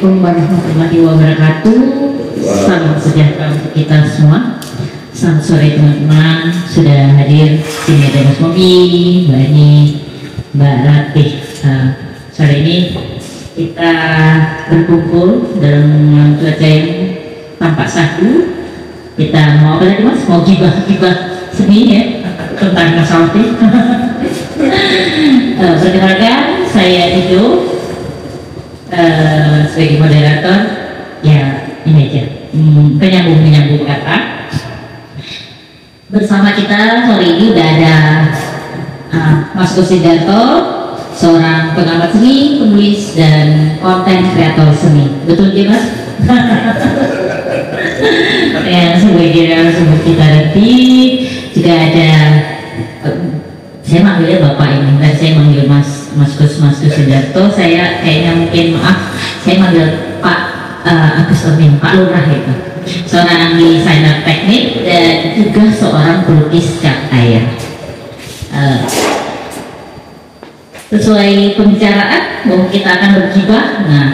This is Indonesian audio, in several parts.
Assalamualaikum warahmatullahi wabarakatuh. Salam sejahtera untuk kita semua. Selamat sore teman-teman, sudah hadir sini ada Mas Mobi, Mbak Ani, Mbak Ratih. Sore ini kita berkumpul dalam cuaca yang tampak saku. Kita mau apa tadi Mas? Mau gibah-gibah seni ya tentang Mas Alfi. Perkenalkan, saya Ido. Sebagai moderator, ya ini aja penyambung kata. Bersama kita sore ini udah ada Mas Gusidarto, seorang pengamat seni, penulis dan konten kreator seni. Betul ya Mas? Ya, sebagai kita nanti juga ada saya manggilnya Bapak ini, dan saya manggil Mas Gusidarto. Saya kayaknya mungkin saya manggil Pak Agus Amin, Pak Lurah itu. Seorang desainer teknik dan juga seorang pelukis cat air. Sesuai pembicaraan bahwa kita akan bergibah. Nah,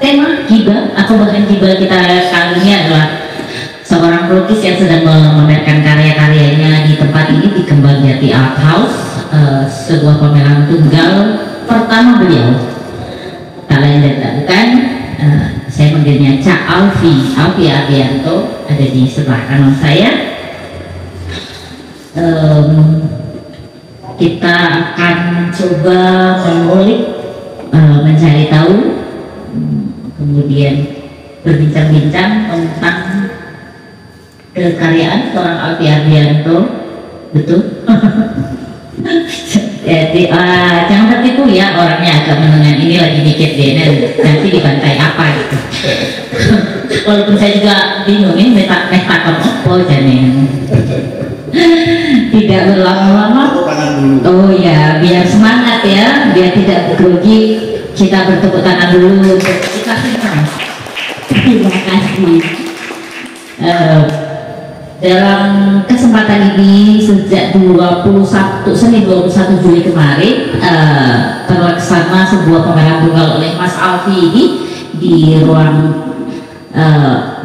tema gibah atau bahan gibah kita kali ini adalah seorang pelukis yang sedang memamerkan karya-karyanya di tempat ini di Kembang Jati Art House, sebuah pameran tunggal pertama beliau. Tak lain dan tak bukan, saya manggilnya Cak Alfi Ardianto, ada di sebelah kanan saya. Kita akan coba mengulik, mencari tahu, kemudian berbincang-bincang tentang kekaryaan seorang Alfi Ardianto. Betul? Jadi jangan tertipu ya, orangnya agak menengan, ini lagi mikir deh nanti dibantai apa gitu. Walaupun saya juga bingung ini takon opo janin. Tidak berlama-lama. Oh ya, biar semangat ya, biar tidak grogi, kita bertepuk tangan dulu. Terima kasih. Dalam kesempatan ini sejak Senin 21 Juli kemarin terlaksana sebuah pameran tunggal oleh Mas Alfi ini di ruang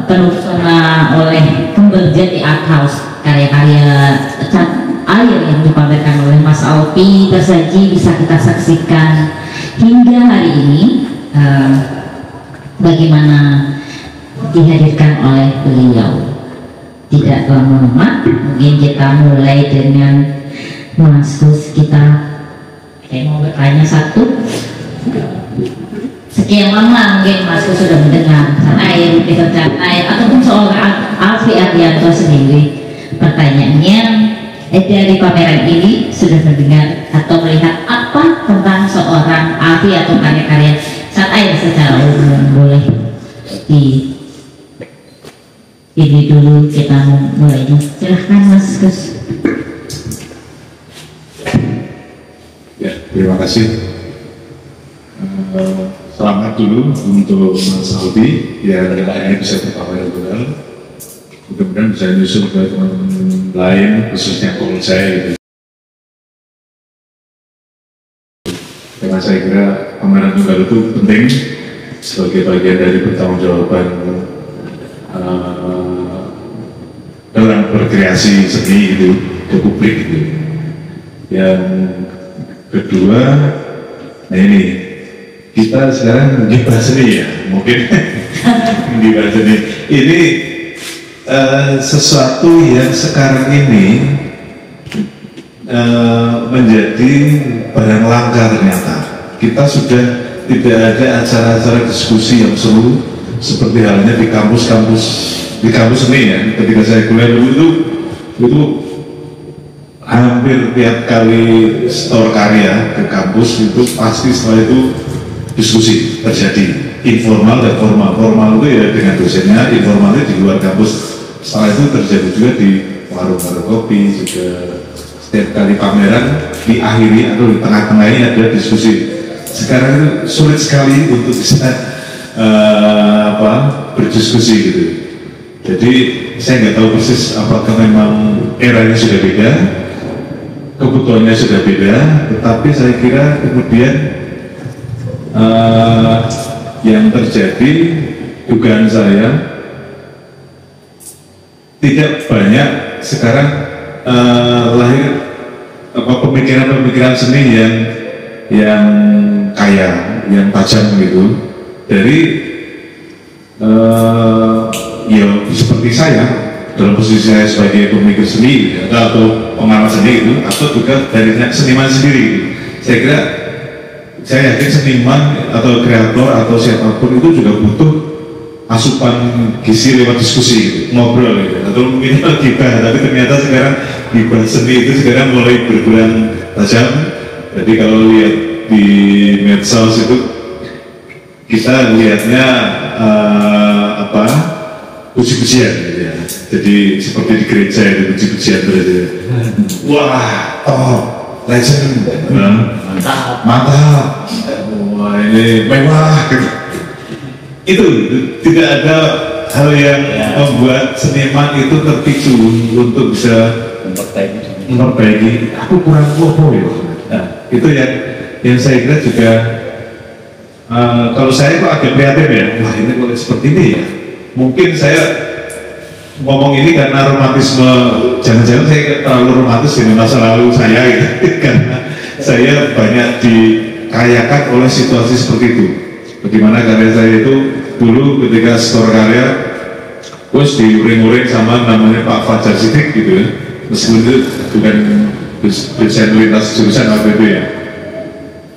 penuh pesona oleh Kembang Jati Art House. Karya-karya cat air yang dipamerkan oleh Mas Alfi tersaji bisa kita saksikan hingga hari ini. Bagaimana dihadirkan oleh beliau. Tidak lama-lama, mungkin kita mulai dengan Mas Gus. Saya mau bertanya satu. Sekian lama mungkin Mas Gus sudah mendengar air, cat air, ataupun seorang Alfi Ardianto sendiri. Pertanyaannya, dari pameran ini sudah mendengar atau melihat apa tentang seorang Alfi atau karya-karya cat air secara umum? Boleh ini dulu kita mulainya. Silahkan Mas Gus. Ya, terima kasih. Selamat dulu untuk Mas Alfi yang akhirnya bisa berpameran tunggal. Mudah-mudahan bisa nyusul ke teman-teman lain, khususnya kalau saya gitu. Karena saya kira pameran tunggal itu penting sebagai bagian dari pertanggungjawaban dalam berkreasi seni itu ke publik itu. Yang kedua, nah ini kita sekarang gibah seni ya, mungkin gibah seni ini sesuatu yang sekarang ini menjadi barang langka ternyata. Kita sudah tidak ada acara-acara diskusi yang seru seperti halnya di kampus seni ya. Ketika saya kuliah dulu itu hampir tiap kali store karya ke kampus itu pasti setelah itu diskusi terjadi, informal dan formal. Formal itu ya dengan dosennya, informalnya di luar kampus. Setelah itu terjadi juga di warung-warung kopi, juga setiap kali pameran diakhiri atau di tengah-tengahnya ada diskusi. Sekarang itu sulit sekali untuk bisa berdiskusi gitu. Jadi saya nggak tahu persis apakah memang eranya sudah beda, kebutuhannya sudah beda, tetapi saya kira kemudian yang terjadi, dugaan saya tidak banyak sekarang lahir pemikiran-pemikiran seni yang kaya, yang tajam gitu dari ya seperti saya dalam posisi saya sebagai pemikir seni atau pengamat seni itu, atau juga dari seniman sendiri. Saya kira, saya yakin seniman atau kreator atau siapapun itu juga butuh asupan gizi lewat diskusi, ngobrol gitu, atau minimal gibah. Tapi ternyata sekarang gibah seni itu sekarang mulai berkurang tajam. Jadi kalau lihat di medsos itu kita lihatnya puji-pujian gitu ya. Jadi seperti di gereja itu puji-pujian terus ya. Wah, legend, mantap, wah ini mewah gitu. Itu tidak ada hal yang membuat seniman itu terpicu untuk bisa memperbaiki. Aku kurang apa ya. Nah, itu yang saya kira juga kalau saya kok agak prihatin ya. Wah, ini kok seperti ini ya. Mungkin saya ngomong ini karena romantisme, jangan-jangan saya terlalu romantis dengan masa lalu saya gitu. Karena saya banyak dikayakan oleh situasi seperti itu. Bagaimana karya saya itu dulu ketika store karya terus diuring-uring sama namanya Pak Fajar Siddiq gitu ya, meskipun itu bukan desain lintas jurusan waktu itu ya.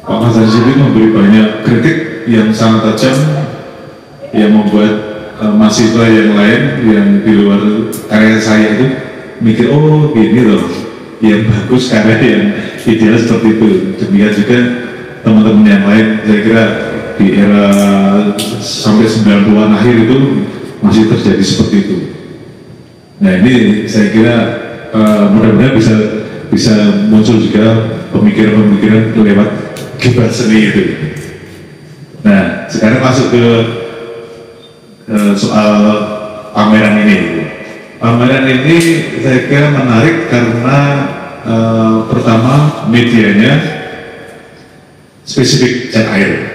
Pak Fajar Siddiq memberi banyak kritik yang sangat tajam yang membuat mahasiswa yang lain yang di luar karya saya itu mikir, oh gini loh yang bagus, karya yang ideal seperti itu. Demikian juga teman-teman yang lain, saya kira di era sampai 90-an akhir itu masih terjadi seperti itu. Nah ini saya kira mudah-mudahan bisa muncul juga pemikiran-pemikiran lewat gibah seni itu. Nah sekarang masuk ke soal pameran ini. Pameran ini saya kira menarik karena pertama medianya spesifik cat air.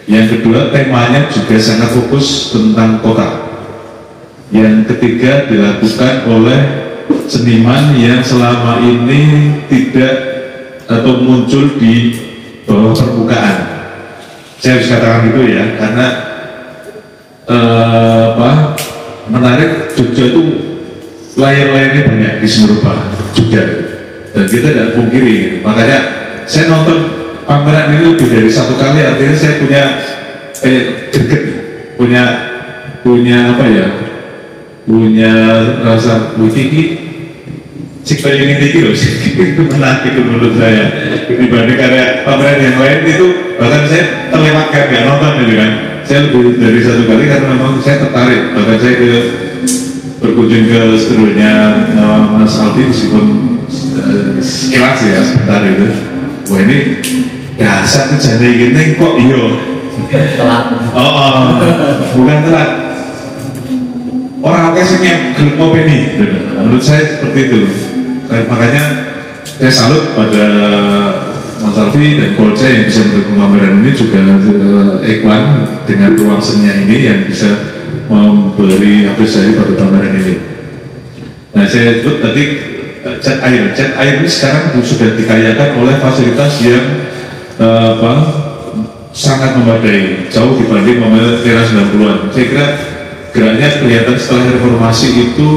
Yang kedua temanya juga sangat fokus tentang kota. Yang ketiga dilakukan oleh seniman yang selama ini tidak atau muncul di bawah permukaan. Saya harus katakan gitu ya, karena menarik Jogja itu layar-layarnya banyak di semerupa Jogja, dan kita tidak pungkiri. Makanya saya nonton pameran ini lebih dari satu kali, artinya saya punya greget, punya apa ya, punya rasa wiki cik pengen ini loh, itu menarik itu menurut saya dibanding karya pameran yang lain. Itu bahkan saya terlewatkan ya nonton gitu kan. Saya lebih dari satu kali karena memang saya tertarik. Bahkan saya berkunjung ke studionya Mas Aldi meskipun sekilas ya sebentar itu. Wah ini dasar kejadian gini kok iyo telat. Bukan telat. Orang kasihnya gelap opini. Menurut saya seperti itu. Makanya saya salut pada Mas Alfi dan Polce yang bisa mendukung pameran ini, juga Ekwan dengan ruang seninya ini yang bisa memberi apresiasi pada pameran ini. Nah saya sebut tadi cat air ini sekarang sudah dikayakan oleh fasilitas yang sangat memadai, jauh dibanding era 90-an. Saya kira geraknya kelihatan setelah reformasi itu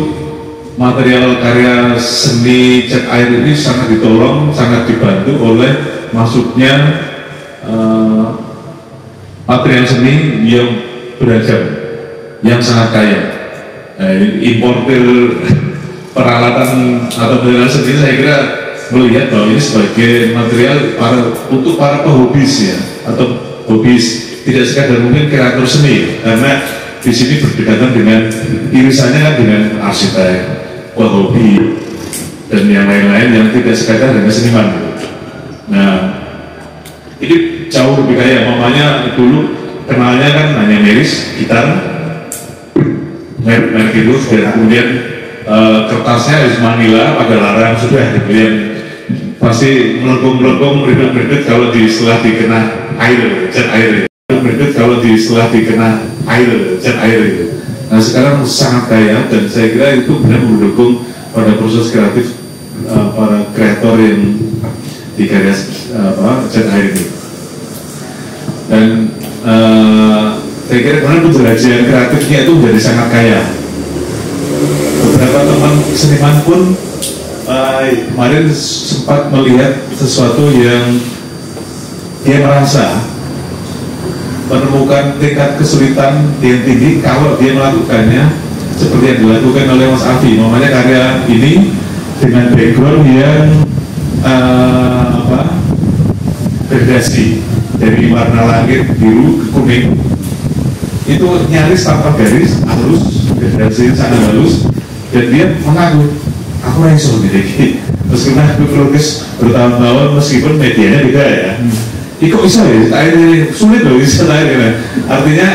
material karya seni cat air ini sangat ditolong, sangat dibantu oleh masuknya material seni yang beragam, yang sangat kaya. Importer peralatan atau material seni saya kira melihat bahwa ini sebagai material untuk para pehobis ya, atau hobis, tidak sekadar mungkin kreator seni, karena di sini berdekatan dengan irisannya kan dengan arsitek, hobi dan yang lain-lain yang tidak sekadar dengan seniman. Nah ini jauh lebih kaya. Mamanya dulu kenalnya kan hanya miris, gitar, merek itu, dan kemudian kertasnya harus Manila pada larang sudah, kemudian pasti melengkung-melengkung, meredet-meredet kalau setelah dikena air, cat air itu kalau setelah dikena air, cat air gitu. Nah sekarang sangat kaya dan saya kira itu benar mendukung pada proses kreatif para kreator yang di karya cat air ini. Dan saya kira benar penjelajahan kreatifnya itu menjadi sangat kaya. Beberapa teman seniman pun kemarin sempat melihat sesuatu yang dia merasa menemukan tingkat kesulitan yang tinggi kalau dia melakukannya seperti yang dilakukan oleh Mas Alfi. Namanya karya ini dengan background yang gradasi dari warna langit biru ke kuning, itu nyaris tanpa garis, halus, gradasi sangat halus, dan dia mengaku aku raiso gitu. Meskipun aku pelukis bertahun-tahun, meskipun medianya beda ya. Ini kok bisa ya? Akhirnya sulit loh bisa akhirnya. Artinya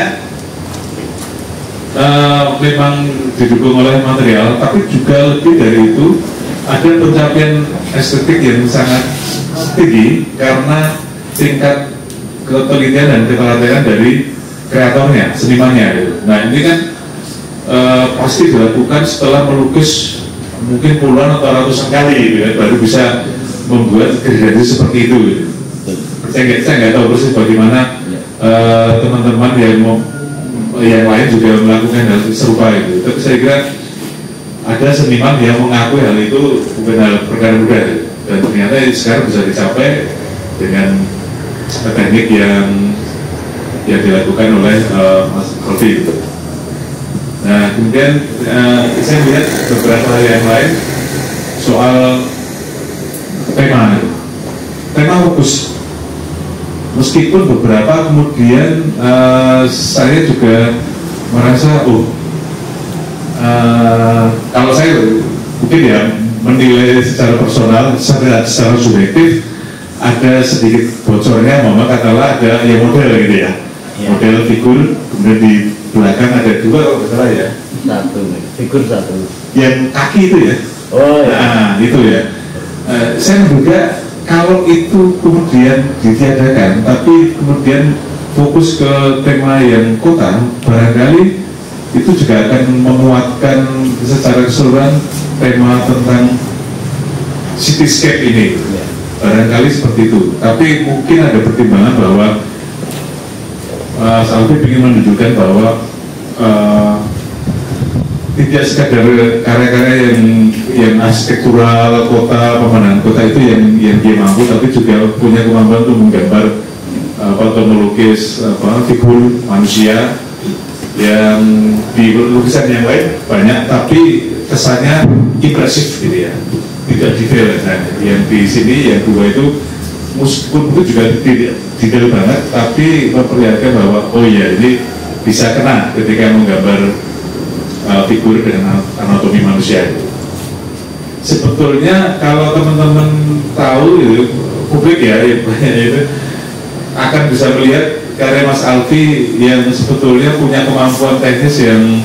memang didukung oleh material, tapi juga lebih dari itu ada pencapaian estetik yang sangat tinggi karena tingkat ketelitian dan ketelitian dari kreatornya, senimannya gitu. Nah ini kan pasti dilakukan setelah melukis mungkin puluhan atau ratusan kali gitu ya, baru bisa membuat gradasi seperti itu gitu. Saya nggak tahu persis bagaimana teman-teman yang lain juga melakukan hal serupa itu. Tapi saya kira ada seniman yang mengakui hal itu bukan hal perkara mudah gitu. Dan ternyata sekarang bisa dicapai dengan teknik yang dilakukan oleh Mas Alfi gitu. Nah kemudian saya melihat beberapa hal yang lain soal tema itu. Tema fokus. Meskipun beberapa kemudian saya juga merasa kalau saya mungkin ya menilai secara personal, secara subjektif ada sedikit bocornya, katakanlah ada yang model gitu ya, model figur, kemudian di belakang ada dua kalau nggak salah ya, figur satu yang kaki itu ya, nah itu ya, saya menduga kalau itu kemudian ditiadakan, tapi kemudian fokus ke tema yang kota, barangkali itu juga akan memuatkan secara keseluruhan tema tentang cityscape ini. Barangkali seperti itu. Tapi mungkin ada pertimbangan bahwa Alfi ingin menunjukkan bahwa tidak sekadar karya-karya yang arsitektural kota, pemandangan kota itu yang dia mampu, tapi juga punya kemampuan untuk menggambar atau melukis figur manusia yang di lukisan yang lain banyak, tapi kesannya impresif gitu ya, tidak detail. Nah, yang di sini yang dua itu meskipun itu juga tidak detail banget, tapi memperlihatkan bahwa oh iya ini bisa kena ketika menggambar figur dengan anatomi manusia itu. Sebetulnya kalau teman-teman tahu itu publik ya itu akan bisa melihat karya Mas Alfi yang sebetulnya punya kemampuan teknis yang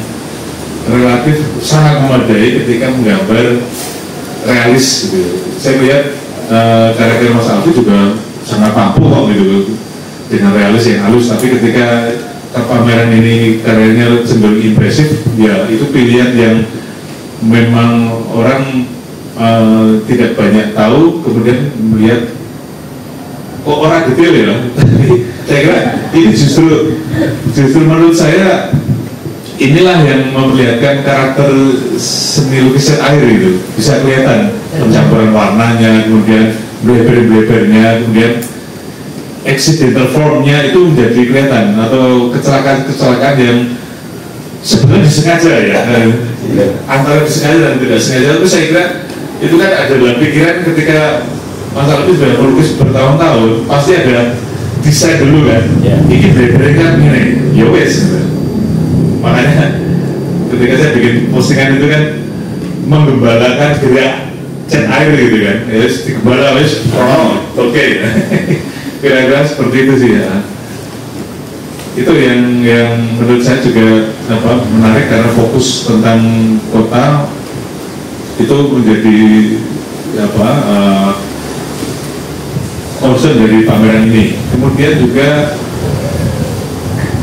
relatif sangat memadai ketika menggambar realis gitu. Saya lihat karya Mas Alfi juga sangat mampu kok gitu dengan realis yang halus, tapi ketika pameran ini karyanya cenderung impresif, ya itu pilihan yang memang orang tidak banyak tahu, kemudian melihat kok orang detail ya. Saya kira ini justru menurut saya inilah yang memperlihatkan karakter seni lukisan air itu, bisa kelihatan pencampuran warnanya, kemudian bleber-blebernya, kemudian accidental formnya itu menjadi kelihatan, atau kecelakaan-kecelakaan yang sebenarnya disengaja ya, antara disengaja dan tidak sengaja. Tapi saya kira itu kan ada dalam pikiran ketika Mas Alfi sudah melukis bertahun-tahun, pasti ada desain dulu kan, ini bleber kan ini, ya wes. Makanya ketika saya bikin postingan itu kan menggembalakan gerak cat air gitu kan, ya digembala wes, oke. Kira-kira seperti itu sih ya. Itu yang menurut saya juga menarik karena fokus tentang kota itu menjadi concern dari pameran ini. Kemudian juga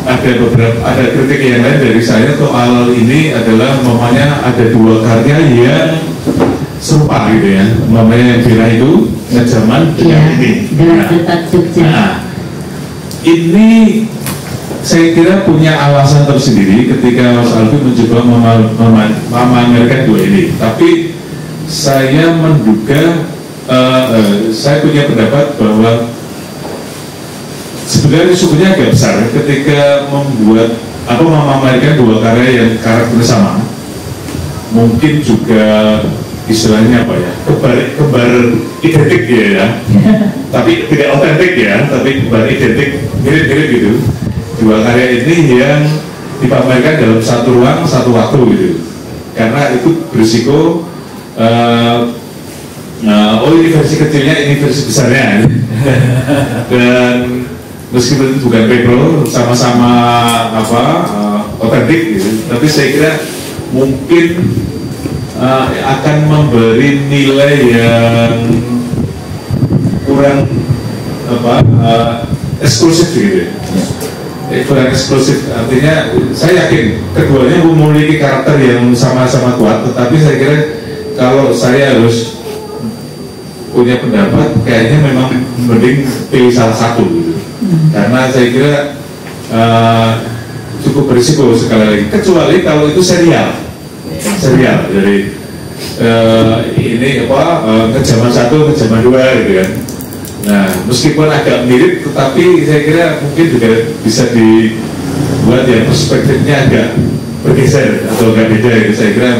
ada kritik yang lain dari saya soal ini adalah umpamanya ada dua karya yang serupa gitu ya, umpamanya yang Vira itu ngejaman dengan ini. Gerak Detak Jogja. Nah, ini saya kira punya alasan tersendiri ketika Mas Alfi mencoba memamerkan dua ini. Tapi saya menduga, saya punya pendapat bahwa sebenarnya risikonya agak besar ketika membuat atau memamerkan dua karya yang karakternya sama. Mungkin juga istilahnya apa ya, kembar identik ya, tapi tidak otentik ya, tapi kembar identik mirip-mirip gitu. Dua karya ini yang dipamerkan dalam satu ruang, satu waktu gitu, karena itu berisiko oh ini versi kecilnya, ini versi besarnya dan meskipun itu bukan repro, sama-sama otentik gitu, tapi saya kira mungkin akan memberi nilai yang kurang eksklusif gitu ya. Kurang eksklusif, artinya saya yakin keduanya memiliki karakter yang sama-sama kuat, tetapi saya kira kalau saya harus punya pendapat, kayaknya memang mending pilih salah satu gitu. Karena saya kira cukup berisiko sekali lagi, kecuali kalau itu serial dari ini kejaman 1, kejaman 2 gitu kan. Nah, meskipun agak mirip, tetapi saya kira mungkin juga bisa dibuat ya perspektifnya agak bergeser atau agak beda gitu. Saya kira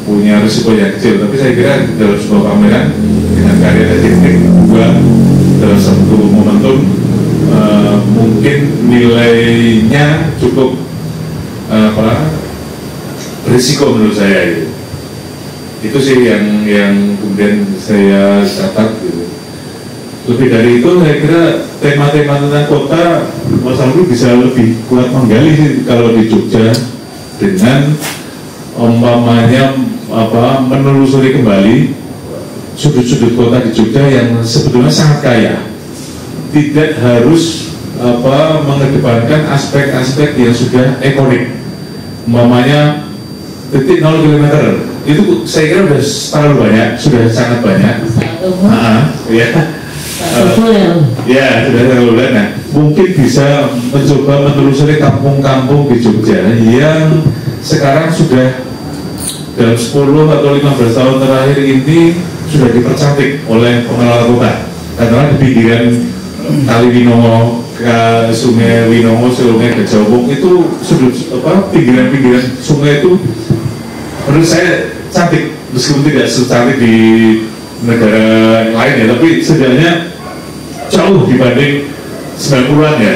punya risiko yang kecil, tapi saya kira dalam sebuah pameran dengan karya teknik dua dalam satu momentum mungkin nilainya cukup berisiko menurut saya gitu. Itu sih yang kemudian saya catat gitu. Lebih dari itu saya kira tema-tema tentang kota Mas Alfi bisa lebih kuat menggali sih kalau di Jogja, dengan umpamanya menelusuri kembali sudut-sudut kota di Jogja yang sebetulnya sangat kaya. Tidak harus mengedepankan aspek-aspek yang sudah ikonik, umpamanya titik 0 km itu saya kira sudah terlalu banyak, sudah sangat banyak. Ya sudah terlalu banyak. Nah, mungkin bisa mencoba menelusuri kampung-kampung di Jogja yang sekarang sudah dalam 10 atau 15 tahun terakhir ini sudah dipercantik oleh pengelola kota. Karena di pinggiran Kali Winongo, ke Sungai Winongo, Sungai Gajahwong itu sudut pinggiran-pinggiran sungai itu menurut saya cantik, meskipun tidak secantik di negara lain ya, tapi setidaknya jauh dibanding 90-an ya.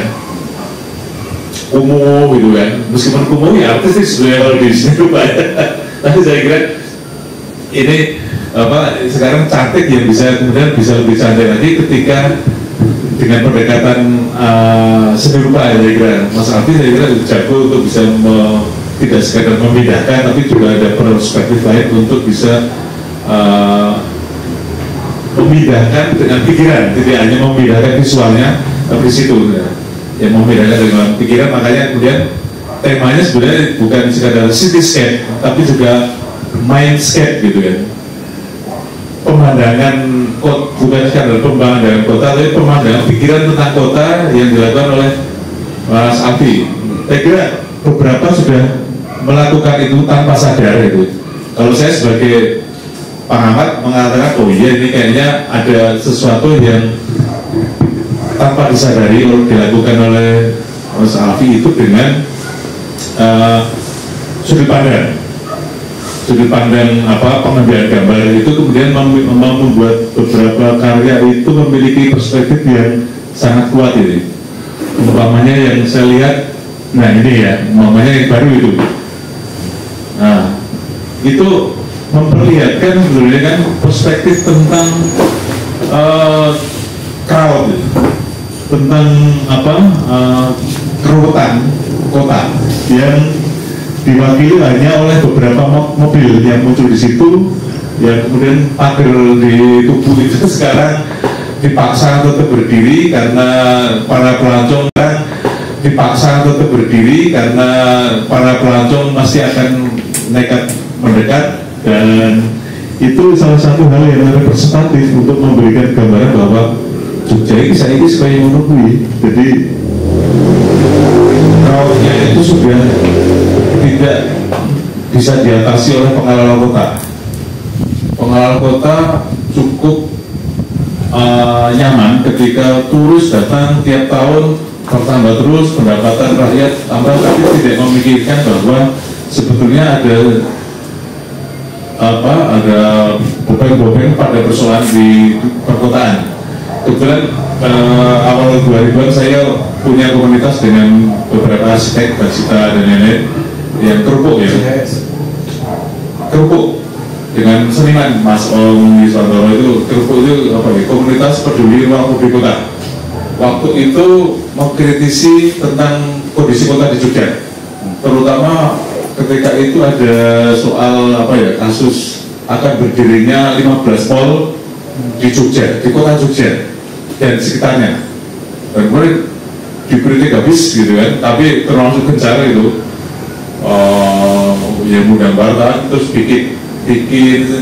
Kumuh gitu kan, meskipun kumuh ya artis sebenarnya kalau di sini tapi saya kira ini sekarang cantik yang kemudian bisa lebih cantik lagi ketika dengan pendekatan seni rupa ya. Saya kira Mas Alfi saya kira jago untuk bisa tidak sekadar memindahkan, tapi juga ada perspektif lain untuk bisa memindahkan dengan pikiran, tidak hanya memindahkan visualnya, tapi di situ yang memindahkan dengan pikiran. Makanya kemudian temanya sebenarnya bukan sekadar cityscape, tapi juga mindscape gitu kan. Pemandangan kota, bukan sekadar pemandangan kota, tapi pemandangan pikiran tentang kota yang dilakukan oleh Mas Alfi. Saya kira beberapa sudah melakukan itu tanpa sadar itu. Kalau saya sebagai pengamat mengatakan, oh iya ini kayaknya ada sesuatu yang tanpa disadari dilakukan oleh Mas Alfi itu dengan sudut pandang pengambilan gambar itu kemudian membuat beberapa karya itu memiliki perspektif yang sangat kuat ini. Umpamanya yang saya lihat, nah ini ya, umpamanya yang baru itu. Nah, itu memperlihatkan sebenarnya kan perspektif tentang crowd, tentang keruwetan kota yang diwakili hanya oleh beberapa mobil yang muncul di situ, yang kemudian pagar di tubuh itu sekarang dipaksa tetap berdiri karena para pelancong dipaksa untuk berdiri karena para pelancong masih akan nekat mendekat, dan itu salah satu hal yang representatif untuk memberikan gambaran bahwa Jogja ini saya ini supaya menunggui. Jadi crowdnya itu sudah tidak bisa diatasi oleh pengelola kota. Pengelola kota cukup nyaman ketika turis datang tiap tahun bertambah terus, pendapatan rakyat tambah, tapi tidak memikirkan bahwa sebetulnya ada beban-beban pada persoalan di perkotaan. Kebetulan awal 2000-an saya punya komunitas dengan beberapa arsitek, Basita dan lain-lain yang kerupuk ya, kerupuk dengan seniman Mas Om Wiswantoro. Itu kerupuk itu apa ya, komunitas peduli ruang publik kota. Waktu itu mengkritisi tentang kondisi kota di Jogja, terutama ketika itu ada soal kasus akan berdirinya 15 mall di Jogja, di kota Jogja dan sekitarnya, dan kemudian dikritik habis gitu kan, tapi termasuk gencar itu yang mudah barang, terus bikin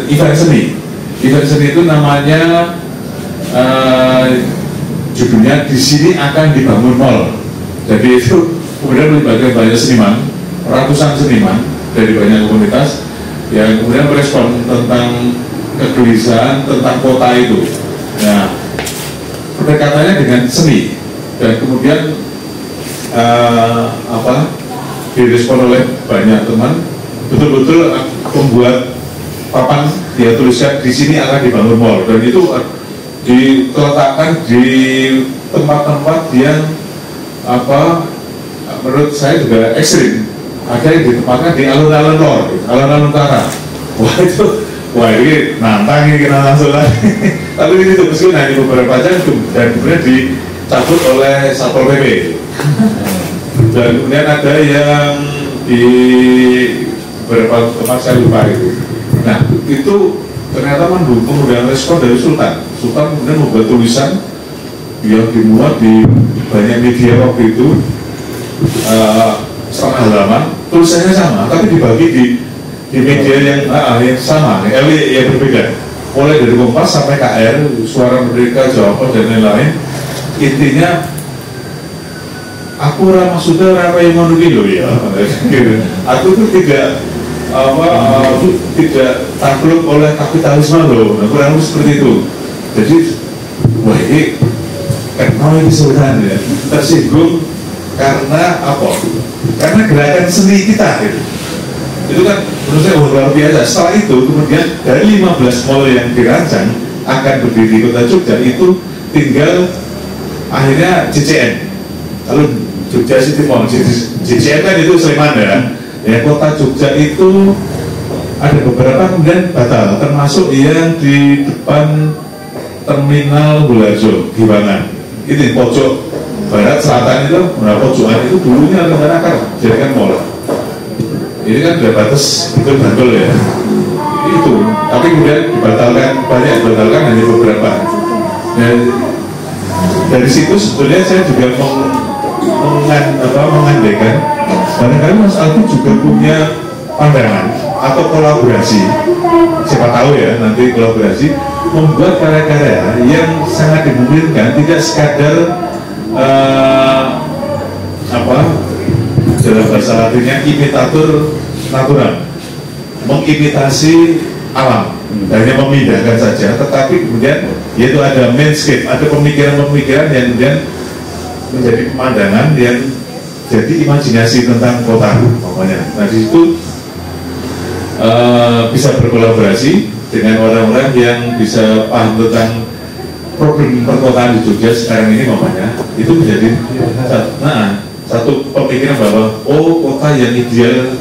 event seni itu namanya judulnya di sini akan dibangun mall. Jadi itu kemudian melibatkan banyak seniman, ratusan seniman dari banyak komunitas yang kemudian merespon tentang kegelisahan tentang kota itu. Nah, pendekatannya dengan seni, dan kemudian direspon oleh banyak teman, betul-betul membuat papan dia tuliskan di sini akan dibangun mall, dan itu diletakkan di tempat-tempat yang menurut saya juga ekstrim. Ada yang ditempatkan di alun-alun lor, alun-alun utara. Wah ini nantang ini kena langsung lagi. Tapi ini meskipun hanya beberapa jam dan kemudian dicabut oleh Satpol PP. Dan kemudian ada yang di beberapa tempat saya lupa itu. Nah itu ternyata mendukung kemudian respon dari Sultan. Sultan kemudian membuat tulisan yang dimuat di banyak media waktu itu, setengah halaman, tulisannya sama, tapi dibagi di media yang sama, yang berbeda. Mulai dari Kompas sampai KR, Suara Merdeka, Jawa Post dan lain-lain. Intinya, aku maksudnya apa yang mau loh ya. Aku tuh tidak takluk oleh kapitalisme loh. Nah, kurang lebih seperti itu. Jadi, wah ini kenapa ini Sultan ya, tersinggung karena apa? Karena gerakan seni kita gitu. Itu kan menurut saya luar biasa. Setelah itu kemudian dari 15 mall yang dirancang akan berdiri di kota Jogja itu tinggal akhirnya JCN. Kalau Jogja City Mall, JCN kan itu Sleman ya. Kota Jogja itu ada beberapa kemudian batal, termasuk yang di depan terminal Bularjo, Giwangan. Ini pojok barat selatan itu, pojokan itu dulunya rencana jadikan mall. Ini kan sudah batas betul-betul ya. Itu, tapi kemudian dibatalkan, banyak dibatalkan hanya beberapa. Dan dari situ sebetulnya saya juga mengandaikan barangkali Mas Alvin juga punya pandangan atau kolaborasi, siapa tahu ya nanti kolaborasi membuat karya-karya yang sangat dimungkinkan, tidak sekadar dalam bahasa latinnya imitatur natural, mengimitasi alam, hanya memindahkan saja, tetapi kemudian yaitu ada landscape, ada pemikiran-pemikiran yang kemudian menjadi pemandangan yang jadi imajinasi tentang kota pokoknya. Nah di situ bisa berkolaborasi dengan orang-orang yang bisa paham tentang problem perkotaan di Jogja sekarang ini makanya itu menjadi satu pemikiran bahwa kota yang ideal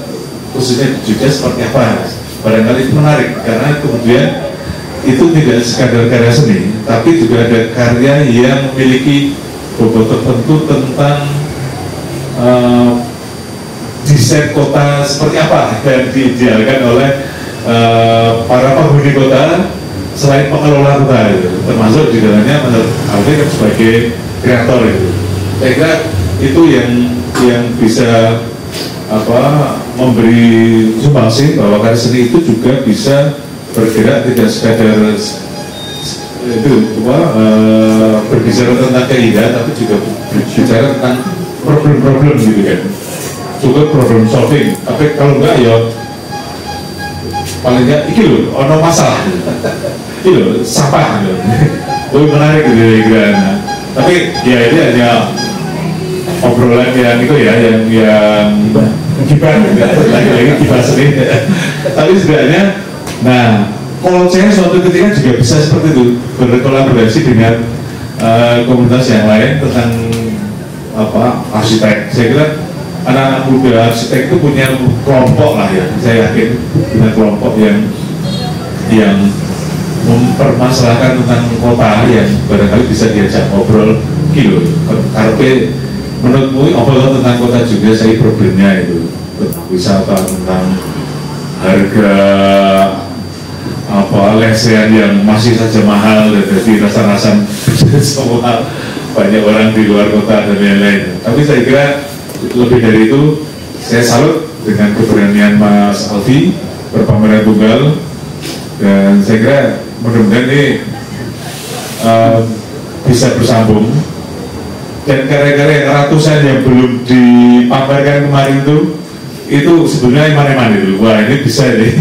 khususnya di Jogja seperti apa. Barangkali itu menarik karena kemudian itu tidak sekadar karya seni, tapi juga ada karya yang memiliki bobot tertentu tentang desain kota seperti apa yang diidealkan oleh para penghuni kota selain pengelola kota itu, termasuk di dalamnya menurut Alvin sebagai kreator itu. Saya kira itu yang bisa memberi sumbangsi bahwa karya seni itu juga bisa bergerak tidak sekadar itu berbicara tentang keindahan, tapi juga berbicara tentang problem-problem gitu kan, juga problem solving. Tapi kalau enggak ya paling enggak iki loh, ono masalah iki loh, sampah loh. Lebih menarik gitu ya. Tapi ya ini hanya obrolan yang itu ya, yang gibah gitu. Lagi-lagi gibah seni. Tapi sebenarnya nah kalau saya suatu ketika juga bisa seperti itu, berkolaborasi dengan komunitas yang lain tentang arsitek. Saya kira anak-anak muda arsitek itu punya kelompok lah ya, saya yakin punya kelompok yang mempermasalahkan tentang kota yang barangkali bisa diajak ngobrol gitu. Karena menurutmu ngobrol tentang kota juga saya problemnya itu tentang wisata, tentang harga lesehan yang masih saja mahal dan jadi rasa-rasa semua banyak orang di luar kota dan lain-lain. Tapi saya kira lebih dari itu, saya salut dengan keberanian Mas Alfi berpameran tunggal, dan saya kira mudah-mudahan ini bisa bersambung, dan karya-karya ratusan yang belum dipamerkan kemarin itu sebenarnya iman-iman itu. Wah, ini bisa nih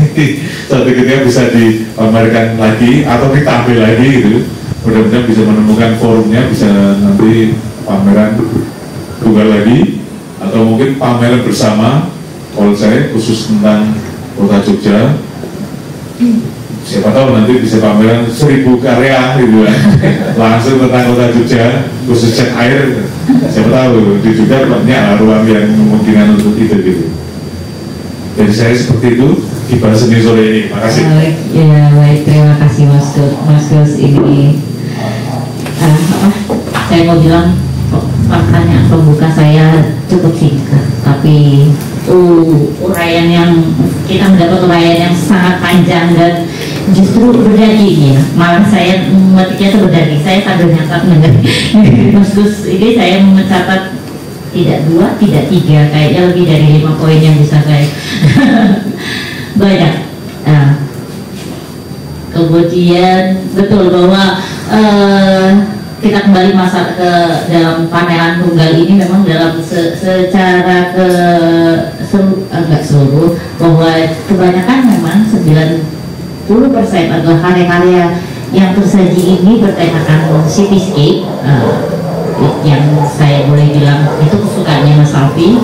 suatu ketika bisa dipamerkan lagi atau ditampil lagi gitu. Mudah-mudahan bisa menemukan forumnya, bisa nanti pameran tunggal lagi atau mungkin pameran bersama kalau saya khusus tentang kota Jogja. Siapa tahu nanti bisa pameran 1000 karya gitu kan, langsung tentang kota Jogja khusus cat air. Siapa tahu di Jogja banyak ruang yang memungkinkan untuk itu gitu. Jadi saya seperti itu di bahas seni sore ini. Makasih. Ya baik, terima kasih Mas Gus. Ini saya mau bilang pertanyaan pembuka saya cukup singkat, tapi uraian yang kita mendapat uraian yang sangat panjang dan justru berdaging ya. Malah saya memetiknya itu berdaging. Saya sambil nyatat Mas Gus ini, saya mencatat tidak 2, tidak 3, kayaknya lebih dari 5 poin yang bisa saya banyak. Kemudian betul bahwa kita kembali ke dalam pameran tunggal ini memang dalam secara enggak seluruh, bahwa kebanyakan memang 90% adalah karya-karya yang tersaji ini bertemakan cityscape, yang saya boleh bilang itu kesukaannya Mas Alfi,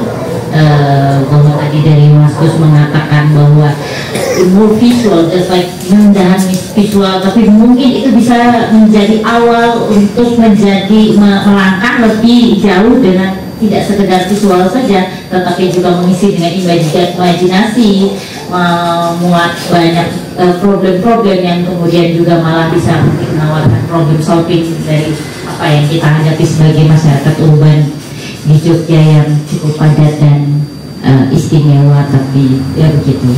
bahwa tadi dari Mas Gus mengatakan bahwa more visual, just like mendahan visual, tapi mungkin itu bisa menjadi awal untuk menjadi melangkah lebih jauh dengan tidak sekedar visual saja, tetapi juga mengisi dengan imajinasi, memuat banyak problem-problem yang kemudian juga malah bisa menawarkan problem solving dari apa yang kita hadapi sebagai masyarakat urban di Jogja yang cukup padat dan istimewa, tapi ya begitu.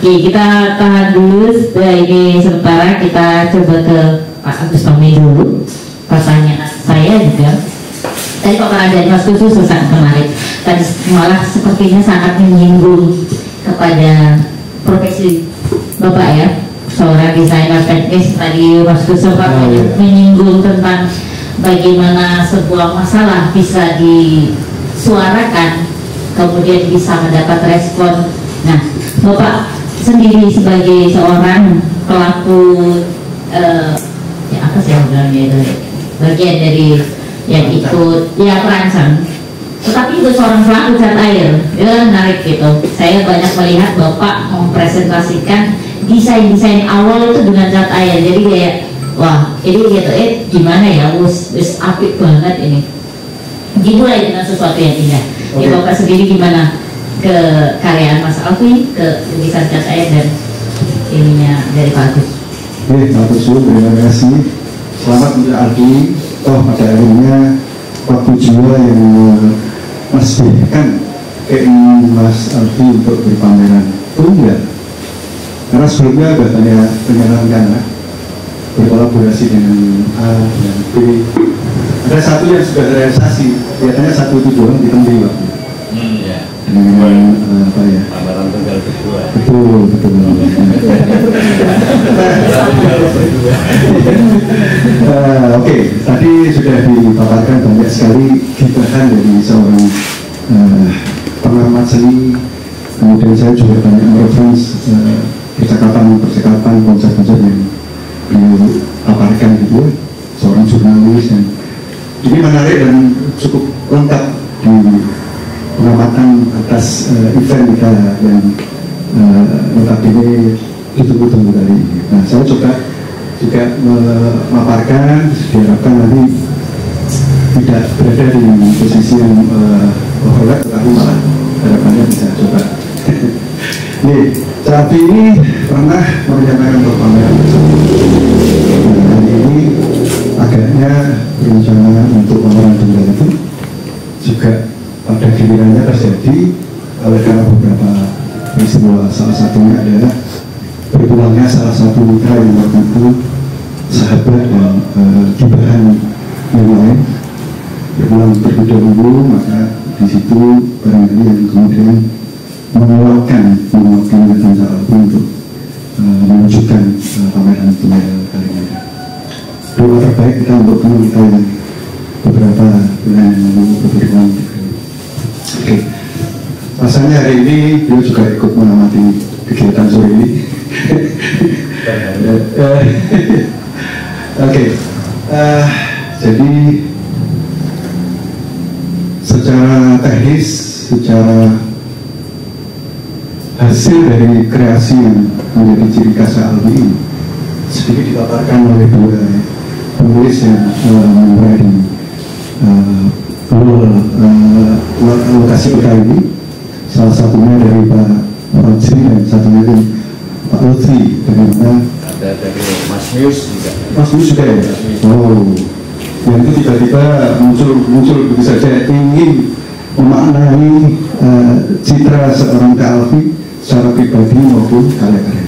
Oke, kita tahan dulu ini sementara, kita coba ke Pak Agus Pamit dulu. Pertanyaan saya juga tadi paparan dari Mas Gus sangat menarik, tadi malah sepertinya sangat menyinggung kepada profesi Bapak ya, seorang desainer teknis. Tadi Mas Gus sempat menyinggung tentang bagaimana sebuah masalah bisa disuarakan kemudian bisa mendapat respon. Nah, Bapak sendiri sebagai seorang pelaku ya apa sih yang bilangnya itu, bagian dari yang ikut ya perancang, tetapi itu seorang pelaku cat air, itu menarik gitu. Saya banyak melihat Bapak mempresentasikan desain-desain awal itu dengan cat air, jadi kayak wah ini gitu, gimana ya, wis apik banget ini, dimulai dengan sesuatu yang indah. Ya Bapak sendiri gimana ke karyaan Mas Alfi, ke tulisan cat air dan ininya dari Pak Agus? Oke, Pak Agus, terima kasih. Selamat untuk Alfi. Toh pada akhirnya waktu jiwa yang memasbihkan keinginan Mas Alfi untuk berpameran tunggal. Karena sebelumnya ada banyak rencana berkolaborasi dengan A dan B. Ada satu yang sudah realisasi, kelihatannya satu itu doang ditemui waktu Ya. dengan apa ya? Pameran tunggal berdua. Betul. Oke, tadi sudah dipaparkan banyak sekali gibahan dari seorang pengamat seni. Kemudian saya juga banyak mereference percakapan, konsep-konsep yang beliau paparkan gitu ya, seorang jurnalis. Dan ini menarik dan cukup lengkap di pengamatan atas event kita yang notabene ditunggu-tunggu dari ini. Nah, saya coba juga memaparkan, diharapkan nanti tidak berada di posisi yang overlap, tetapi malah harapannya bisa coba. Nih, tapi ini pernah merencanakan untuk pameran tersebut. Nah, hari ini agaknya rencana untuk pameran tunggal itu juga pada gilirannya terjadi oleh karena beberapa peristiwa. Salah satunya adalah berpulangnya salah satu mitra yang waktu itu sahabat dan gibahan yang lain berpulang terdahulu, maka di situ barangkali yang kemudian menguatkan Nathan Alfi untuk menunjukkan pameran tunggal kali ini. Doa terbaik kita untuk teman kita yang beberapa bulan yang lalu berpulang. Oke, rasanya hari ini beliau juga ikut mengamati kegiatan sore ini. Oke, jadi secara teknis, secara hasil dari kreasi yang menjadi ciri khas Alfi ini sedikit dipaparkan oleh dua penulis yang memulai di lokasi kita ini. Salah satunya dari Pak Rojri dan satunya dari Pak Lutfi. Bagaimana? Ada dari Mas Mius juga. Mas Mius juga ya? Oh, yang itu tiba-tiba muncul begitu saja ingin memaknai citra seorang Kak Alfi secara pribadi maupun karya-karya.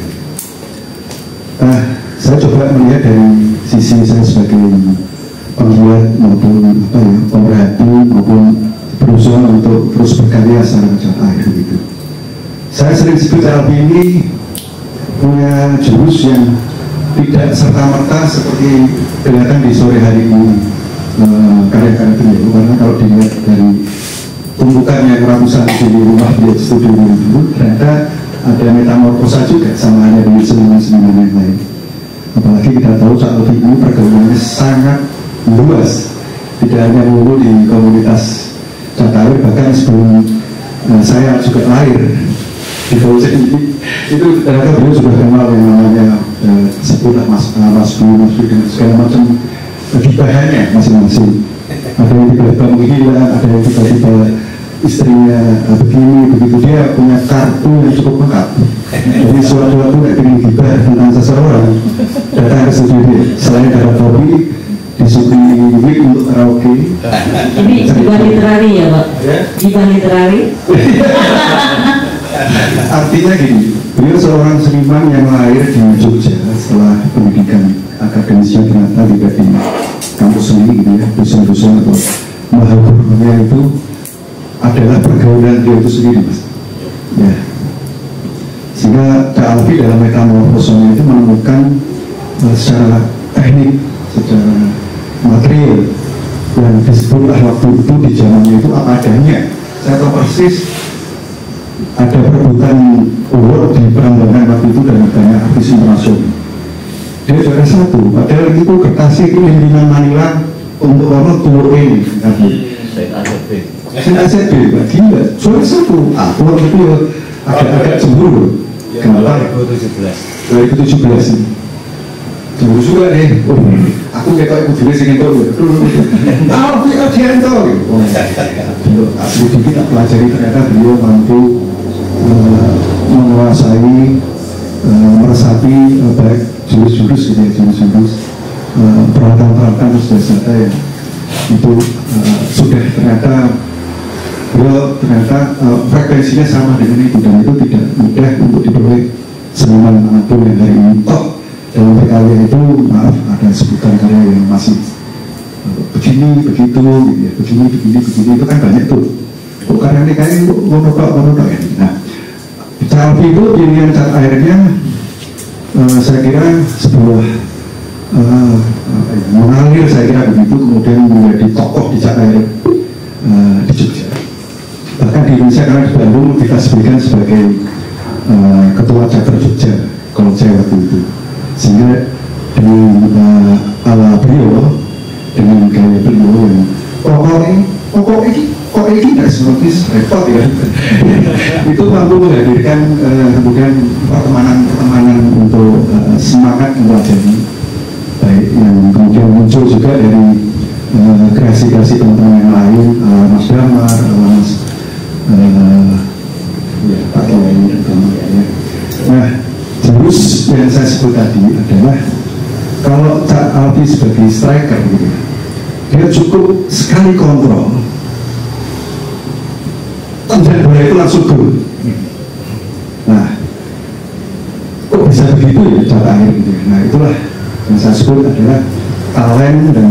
Saya coba melihat dari sisi saya sebagai pembuat maupun pemerhati maupun berusaha untuk terus berkarya secara air gitu. Saya sering sebut Alfi ini punya jurus yang tidak serta-merta seperti kelihatan di sore hari ini karya-karya beliau, karena kalau dilihat dari tumpukan yang ratusan di rumah di studio itu ternyata ada metamorfosa juga sama ada di seniman-seniman yang lain. Apalagi kita tahu Alfi ini pergaulannya sangat luas, tidak hanya melulu di komunitas Catawe, bahkan sebelum saya juga lahir di Baucek ini itu ternyata beliau sudah kenal yang namanya sebutlah Mas Bu dengan segala macam gibahannya masing-masing. Ada yang tiba-tiba menghilang, ada yang tiba-tiba istrinya begini begitu. Dia punya kartu yang cukup lengkap. Jadi suatu-suatu nggak ingin gibah tentang seseorang datang ke studio dia. Selain ada kopi, disuguhi mic untuk karaoke. Ini gibah literari ya Pak? Gibah literari. Artinya gini, beliau seorang seniman yang lahir di Jogja setelah pendidikan akademisnya ternyata juga di kampus seni gitu ya, dosen-dosen atau mahagurunya itu adalah pergaulan dia itu sendiri, Mas. Ya. Sehingga Kak Alfi dalam metamorfosanya itu menemukan secara teknik, secara material yang disebutlah waktu itu di zamannya itu apa adanya. Saya tahu persis ada perebutan award di Prambanan waktu itu dari banyak artis internasional. Dia juara satu, padahal itu kertasnya itu lingkungan Manila untuk orang tua ini. Saya ACB, gila, juara satu. Award itu agak cemburu. Kenapa? 2017 ini. Cemburu juga nih. Aku kayak ibu diri sing entuk. Alfi Adianto. Asli dikit tak pelajari ternyata beliau mampu menguasai meresapi baik jurus-jurus gitu ya, jurus-jurus peralatan-peralatan senjata yang itu sudah ternyata beliau ternyata frekuensinya sama dengan itu, dan itu tidak mudah untuk diperoleh seniman manapun yang hari ini. Toh dalam PKW itu maaf ada sebutan karya yang masih begini begitu ya, begini itu kan banyak tuh. Kok karya kayak ngono ya. Nah, Calvi itu pilihan cat airnya saya kira sebuah mengalir, saya kira begitu, kemudian menjadi tokoh di cat air di Jogja. Bahkan di Indonesia, karena di Bandung dikasihkan sebagai ketua chapter Jogja kalau saya waktu itu, sehingga dengan ala beliau, dengan gaya beliau yang pokok ini tidak seperti repot ya. Itu mampu menghadirkan kemudian pertemanan untuk semangat mempelajari, baik yang kemudian muncul juga dari kreasi-kreasi teman-teman yang lain, Mas Damar, Mas ya, Pak Kiai dan teman-teman. Nah, jurus yang saya sebut tadi adalah kalau Cak Alfi sebagai striker gitu, dia cukup sekali kontrol, tendang bola itu langsung gol. Nah, kok bisa begitu ya cara akhir gitu. Nah, itulah yang saya sebut adalah talent dan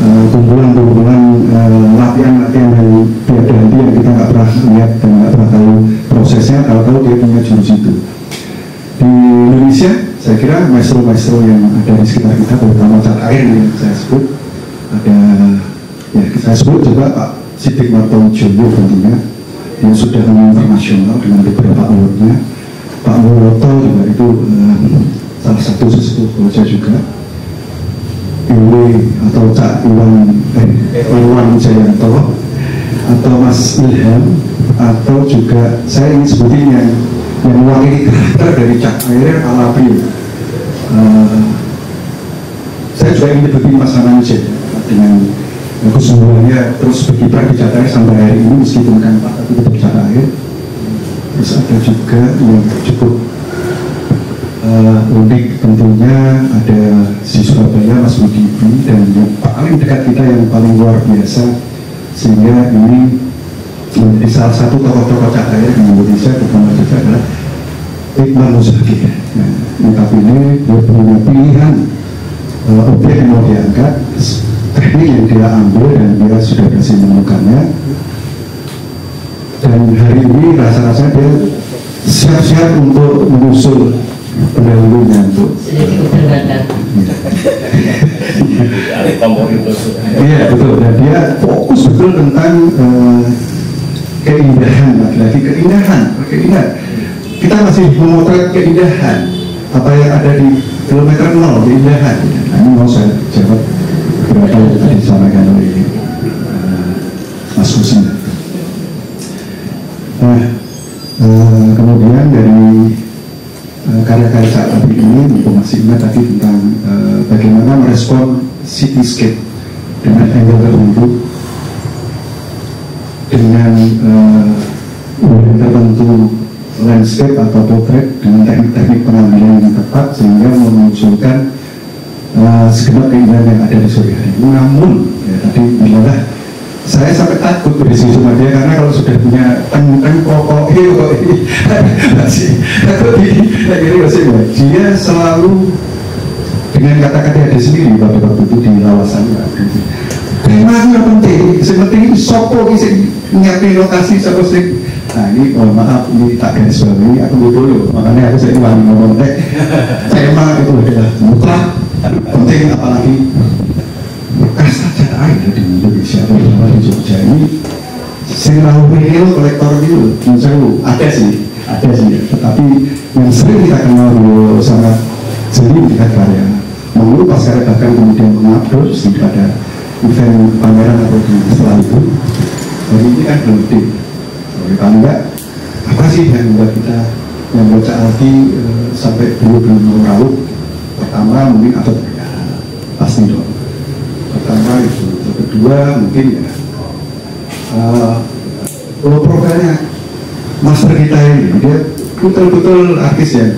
kumpulan-kumpulan latihan-latihan yang tiada henti yang kita nggak pernah lihat dan nggak pernah tahu prosesnya, tahu-tahu dia punya jurus itu. Di Indonesia, saya kira maestro-maestro yang ada di sekitar kita, terutama cat air yang saya sebut, ada ya saya sebut juga Pak Sidik Martowijoyo tentunya, yang sudah internasional dengan beberapa awardnya. Pak Muloto juga itu salah satu sesepuh Jogja juga. Iwi atau Cak Iwan Jayanto, atau Mas Ilham, atau juga saya ingin sebutin yang mewakili karakter dari Cak Air ala beliau. Saya juga ingin sebutin Mas Ananjay dengan kesungguhannya terus berkiprah di Cak Air sampai hari ini, meskipun kan Pak tapi tetap Cak Air. Terus ada juga yang cukup unik tentunya, ada di Surabaya Mas Budi, dan yang paling dekat kita yang paling luar biasa, sehingga ini menjadi salah satu tokoh-tokoh Cak Air di Indonesia, terutama juga adalah Iqbal Muzaki. Nah, tapi ini dia punya pilihan objek yang mau diangkat, teknik yang dia ambil, dan dia sudah berhasil menemukannya. Dan hari ini rasa-rasa dia siap-siap untuk menyusul pendahulunya untuk iya betul, dan dia fokus betul tentang keindahan, lagi-lagi keindahan. Kita masih memotret keindahan apa yang ada di kilometer 0, keindahan. Nah, ini mau saya jawab beberapa yang tadi disampaikan oleh Mas Husin. Nah, kemudian dari karya-karya Cak Alfi ini, untuk masih ingat tadi tentang bagaimana merespon cityscape dengan angle tertentu, dengan tertentu landscape atau potret, dengan teknik-teknik pengambilan yang tepat, sehingga memunculkan segenap keindahan yang ada di sore hari. Namun, ya, tadi bilalah saya sampai takut berdiskusi sama dia, karena kalau sudah punya pokok masih takut dia selalu dengan kata-kata dia sendiri pada waktu itu di lawasan. Tema itu yang penting, seperti ini sopo ini nyiapin lokasi sopo sih. Nah ini maaf, ini tak garis bawahi, aku dulu, makanya aku sering wani ngomong tema itu adalah mutlak penting, apalagi bekas Cak Air di Indonesia, terutama di Jogja ini. Sinau real kolektor itu ada sih, tetapi yang sering kita kenal dulu sangat sering kita karya mengelupas karya, bahkan kemudian mengupload pada event pameran atau di setelah itu. Jadi ini kan belum tim. Kalau enggak, apa sih yang membuat kita, yang membuat Cak Alfi sampai belum mau raup? Pertama mungkin atau ya, pasti dong. Pertama itu, kedua mungkin ya profilnya master kita ini, dia betul-betul artis yang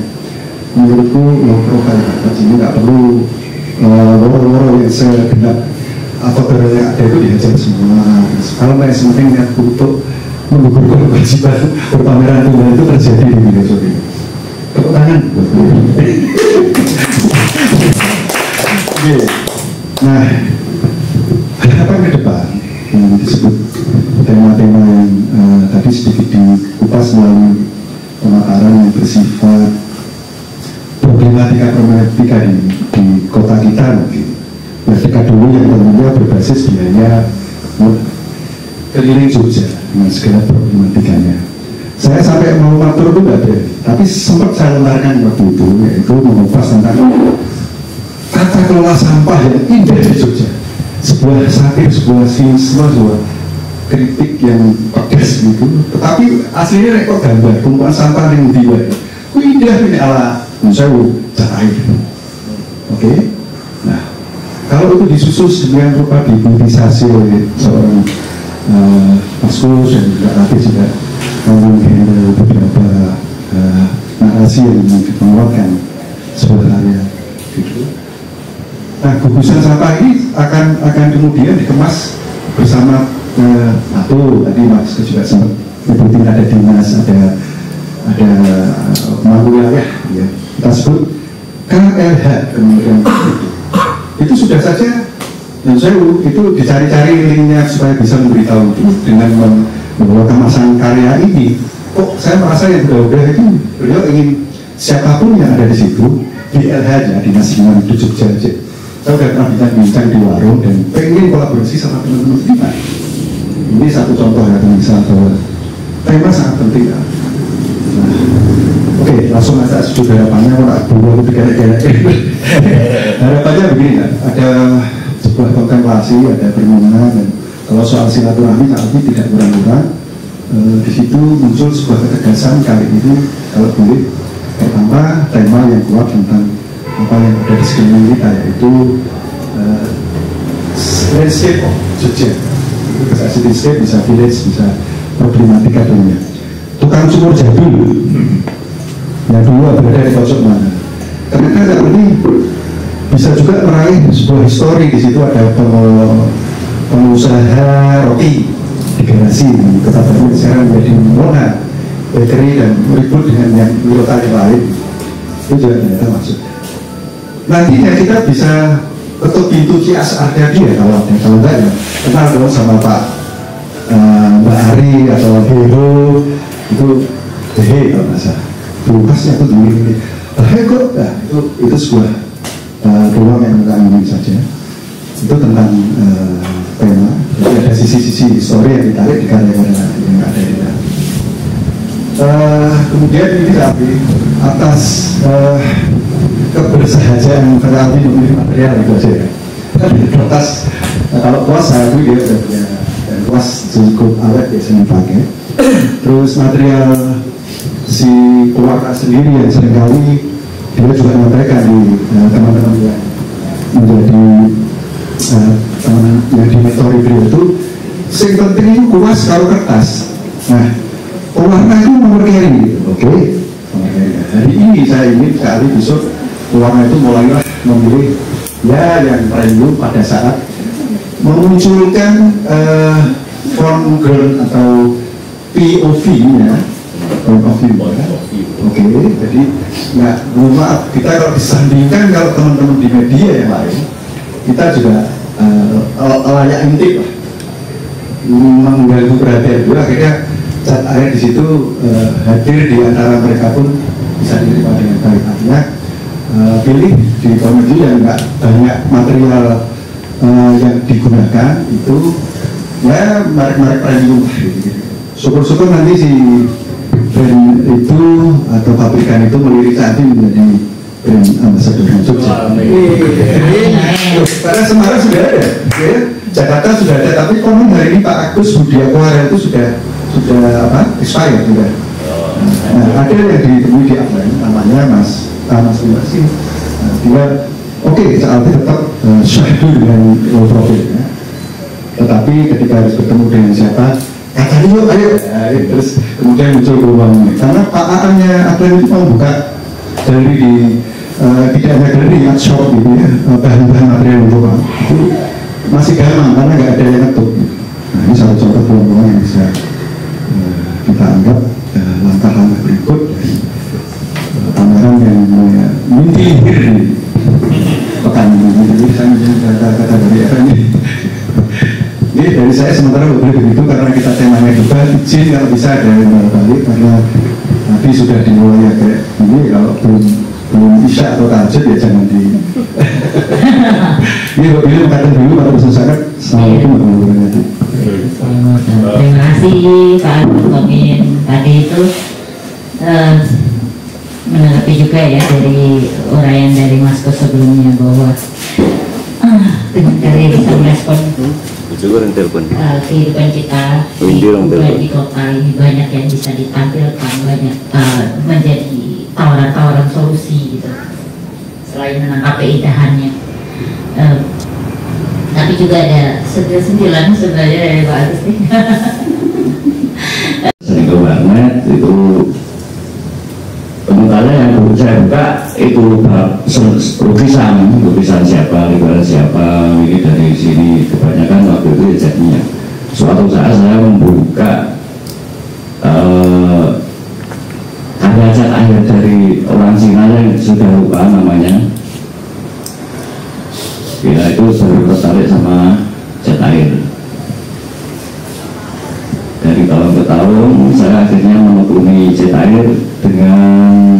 menurutku low profile, jadi nggak perlu loro-loro yang segenap atau yang ada itu dihajar semua. Kalau nggak sementing niat untuk menggugurkan kewajiban berpameran itu terjadi di media sosial. Tepuk tangan. Oke. Nah, harapan ke depan yang disebut tema-tema yang tadi sedikit dikupas melalui pemaparan yang bersifat problematika di kota kita mungkin. Mereka dulu yang tentunya berbasis biaya keliling Jogja dengan segala problematikanya. Saya sampai mau matur itu nggak ada, tapi sempat saya lemparkan waktu itu, yaitu mengupas tentang tata kelola sampah yang indah di Jogja. Sebuah satir, sebuah sinisme, sebuah kritik yang pedas gitu. Tetapi aslinya rekor gambar tumpuan sampah yang dibuat itu indah ini ala Sewu Cahaya. Oke. Nah, kalau itu disusus dengan rupa dipolitisasi oleh seorang Maskus dan juga Rafi juga menghandle beberapa narasi yang menguatkan sebuah karya gitu. Nah, gugusan sampah ini akan kemudian dikemas bersama atau tadi Mas juga sempat nyebutin ada dinas, ada wilayah ya, kita sebut KLH kemudian itu sudah saja. Dan saya itu dicari-cari linknya supaya bisa memberitahu itu dengan membawa kemasan karya ini. Kok saya merasa yang udah itu beliau ingin siapapun yang ada di situ di LH aja, di Nasional di Jogja aja. Saya udah pernah bincang di warung dan pengen kolaborasi sama teman-teman kita. Ini satu contoh ya misal bahwa tema sangat penting ya. Nah, oke, langsung aja sudut harapannya orang dulu kira-kira harapannya begini ya, ada sebuah kontemplasi, ada permohonan, dan kalau soal silaturahmi tapi tidak kurang-kurang di situ muncul sebuah ketegasan kali ini kalau boleh. Pertama, tema yang kuat tentang apa yang ada di sekeliling kita, yaitu landscape of Jogja. Itu bisa cityscape, bisa village, bisa problematika dunia. Tukang cukur jadul yang dulu berada di pojok mana. Ternyata ini bisa juga meraih sebuah histori. Di situ ada pengusaha roti di garasi di Kota Baru sekarang menjadi Mona bakery dan ribut dengan yang kota yang lain. Itu juga ternyata maksud. Nantinya kita bisa ketuk pintu Cias Arcadia kalau ada, kalau enggak ya kenal dong sama Pak Mbak Ari atau Hero itu kalau nggak salah. Lukasnya itu begini. Kok itu sebuah doang yang kami saja. Itu tentang tema. Jadi ada sisi-sisi histori yang ditarik di karya-karya yang ada di dalam. Kemudian ini tapi atas kebersahajaan kami memilih material itu saja. Atas kalau kuas saya itu dia sudah punya dan kuas cukup awet biasanya dipakai. Terus material si keluarga sendiri yang seringkali dia juga menyampaikan di teman-teman yang menjadi teman yang di mentori beliau itu yang penting itu kuas kalau kertas. Nah, pewarna itu nomor carry, oke? Hari ini saya ingin sekali besok pewarna itu mulailah memilih ya yang premium pada saat memunculkan foreground atau POV-nya. Oke, jadi nggak, maaf, kita kalau disandingkan kalau teman-teman di media yang lain, kita juga layak intip lah, mengganggu perhatian juga. Akhirnya cat air di situ hadir di antara mereka pun bisa diterima dengan baik. Artinya pilih di komedi yang nggak banyak material yang digunakan itu ya merek-merek premium gitu. Syukur-syukur nanti si brand itu atau pabrikan itu melirik nanti menjadi brand ambassador Jogja. Karena Semarang sudah ada, ya, Jakarta sudah ada, tapi konon hari ini Pak Agus Budi Aquara itu sudah expired juga. Nah, ada yang ditemui di Upline, namanya Mas Iwasi. Dia oke, saatnya tetap syahdu dengan low profil, ya. Tetapi ketika harus bertemu dengan siapa, kata yuk, ayo, terus kemudian muncul peluang. Karena Pak A-nya Upline itu mau buka galeri di tidak hanya galeri, art shop gitu ya, bahan-bahan material untuk itu masih gampang karena nggak ada yang ngetuk. Nah, ini salah contoh peluang yang bisa kita anggap langkah-langkah berikut pameran yang mimpi di pekan ini. Jadi saya izin kalau bisa ada yang balik karena nanti sudah dimulai kayak ini, kalau belum isya atau tahajud ya jangan di ini mengatakan dulu pada masyarakat. Assalamualaikum warahmatullahi wabarakatuh. Terima kasih Pak Komin. Tadi itu menanggapi juga ya dari uraian dari Mas Ko sebelumnya bahwa dengan karya bisa merespon kehidupan kita di kota ini banyak yang bisa ditampilkan, banyak menjadi tawaran-tawaran solusi gitu selain menangkap keindahannya. Tapi juga ada sentilan sebenarnya dari Pak Agus nih. Sering ke warnet itu sementara yang saya buka itu lukisan siapa, gambaran siapa, ini dari sini kebanyakan waktu itu ya jadinya. Suatu saat saya membuka karya cat air dari orang Cina yang sudah lupa namanya. Ya itu baru tertarik sama cat air. Dari tahun ke tahun saya akhirnya menekuni cat air dengan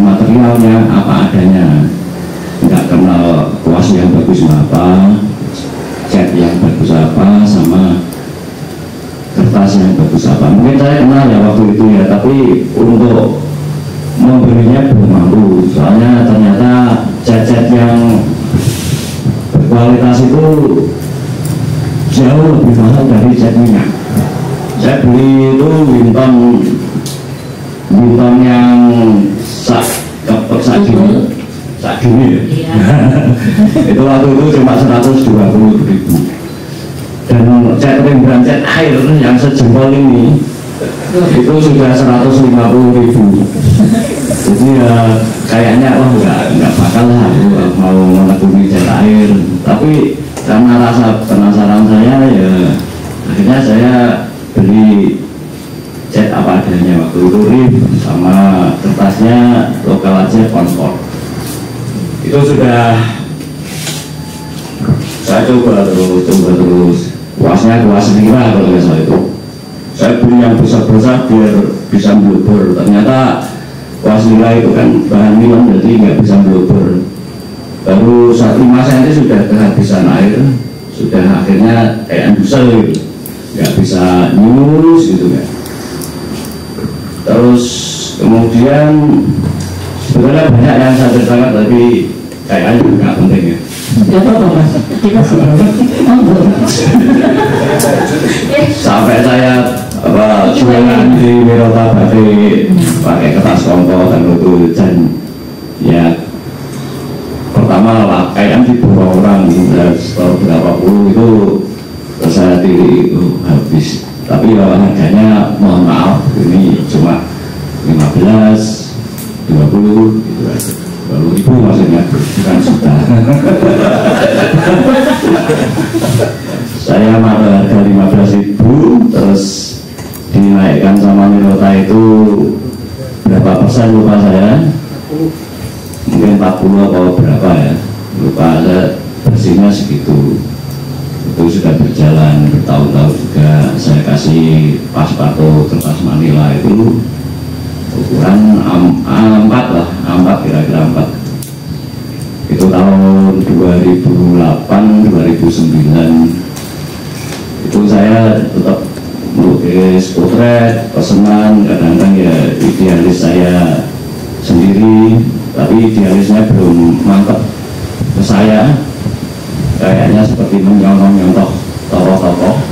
materialnya apa adanya, nggak kenal kuas yang bagus apa, cat yang bagus apa, sama kertas yang bagus apa. Mungkin saya kenal ya waktu itu ya, tapi untuk membelinya belum mampu, soalnya ternyata cat-cat yang berkualitas itu jauh lebih mahal dari cat minyak. Saya beli itu Winton yang segini ya. Itu waktu itu cuma 120.000. Dan cat Rembrandt cat air yang sejempol ini itu sudah 150.000. Jadi ya kayaknya nggak bakal lah mau menekuni cat air. Tapi karena rasa penasaran saya ya akhirnya saya beli cat apa adanya waktu itu, rif sama kertasnya lokal aja, Concord. Itu sudah saya coba terus kuasnya kuas nira kalau nggak salah itu. Saya beli yang besar-besar biar bisa blubber. Ternyata kuas nira itu kan bahan nilon jadi nggak bisa blubber. Baru 5 cm sudah kehabisan air, sudah akhirnya kayak busel gitu, nggak bisa nyurus gitu kan. Terus kemudian sebenarnya banyak yang saya ceritakan tapi kayaknya nggak penting ya. Gak apa-apa Mas, kita sampai saya jualan di Wirota Batik pakai kertas kongko dan itu, dan ya pertama lah kayak dibawa orang setelah berapa puluh itu saya tiri itu habis. Tapi harganya mohon maaf ini cuma 15, 20 gitu aja. 20.000 maksudnya, bukan juta. Saya marah harga 15.000, terus dinaikkan sama Wirota itu berapa persen lupa saya, mungkin 40 atau berapa ya, lupa saya, bersihnya segitu. Itu sudah berjalan bertahun-tahun juga. Saya kasih pasparto kertas Manila itu ukuran A4 lah, A4 kira-kira 4. Itu tahun 2008, 2009 itu saya tetap melukis potret, pesanan, kadang-kadang ya idealis saya sendiri, tapi idealisnya belum mantap ke saya. Kayaknya seperti menyontoh tokoh-tokoh.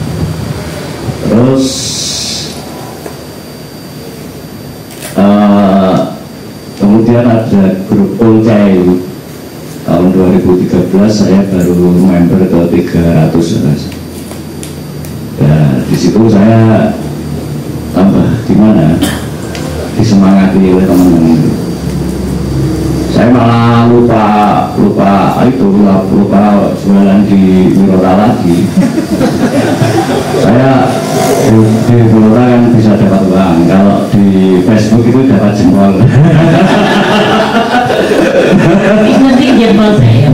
Terus kemudian ada grup Polcai tahun 2013 saya baru member ke 300. Ya di situ saya tambah gimana, disemangati oleh teman-teman itu. Saya malah lupa jualan di Wirota lagi. Saya di Wirota kan bisa dapat uang, kalau di Facebook itu dapat jempol. nanti jempol saya.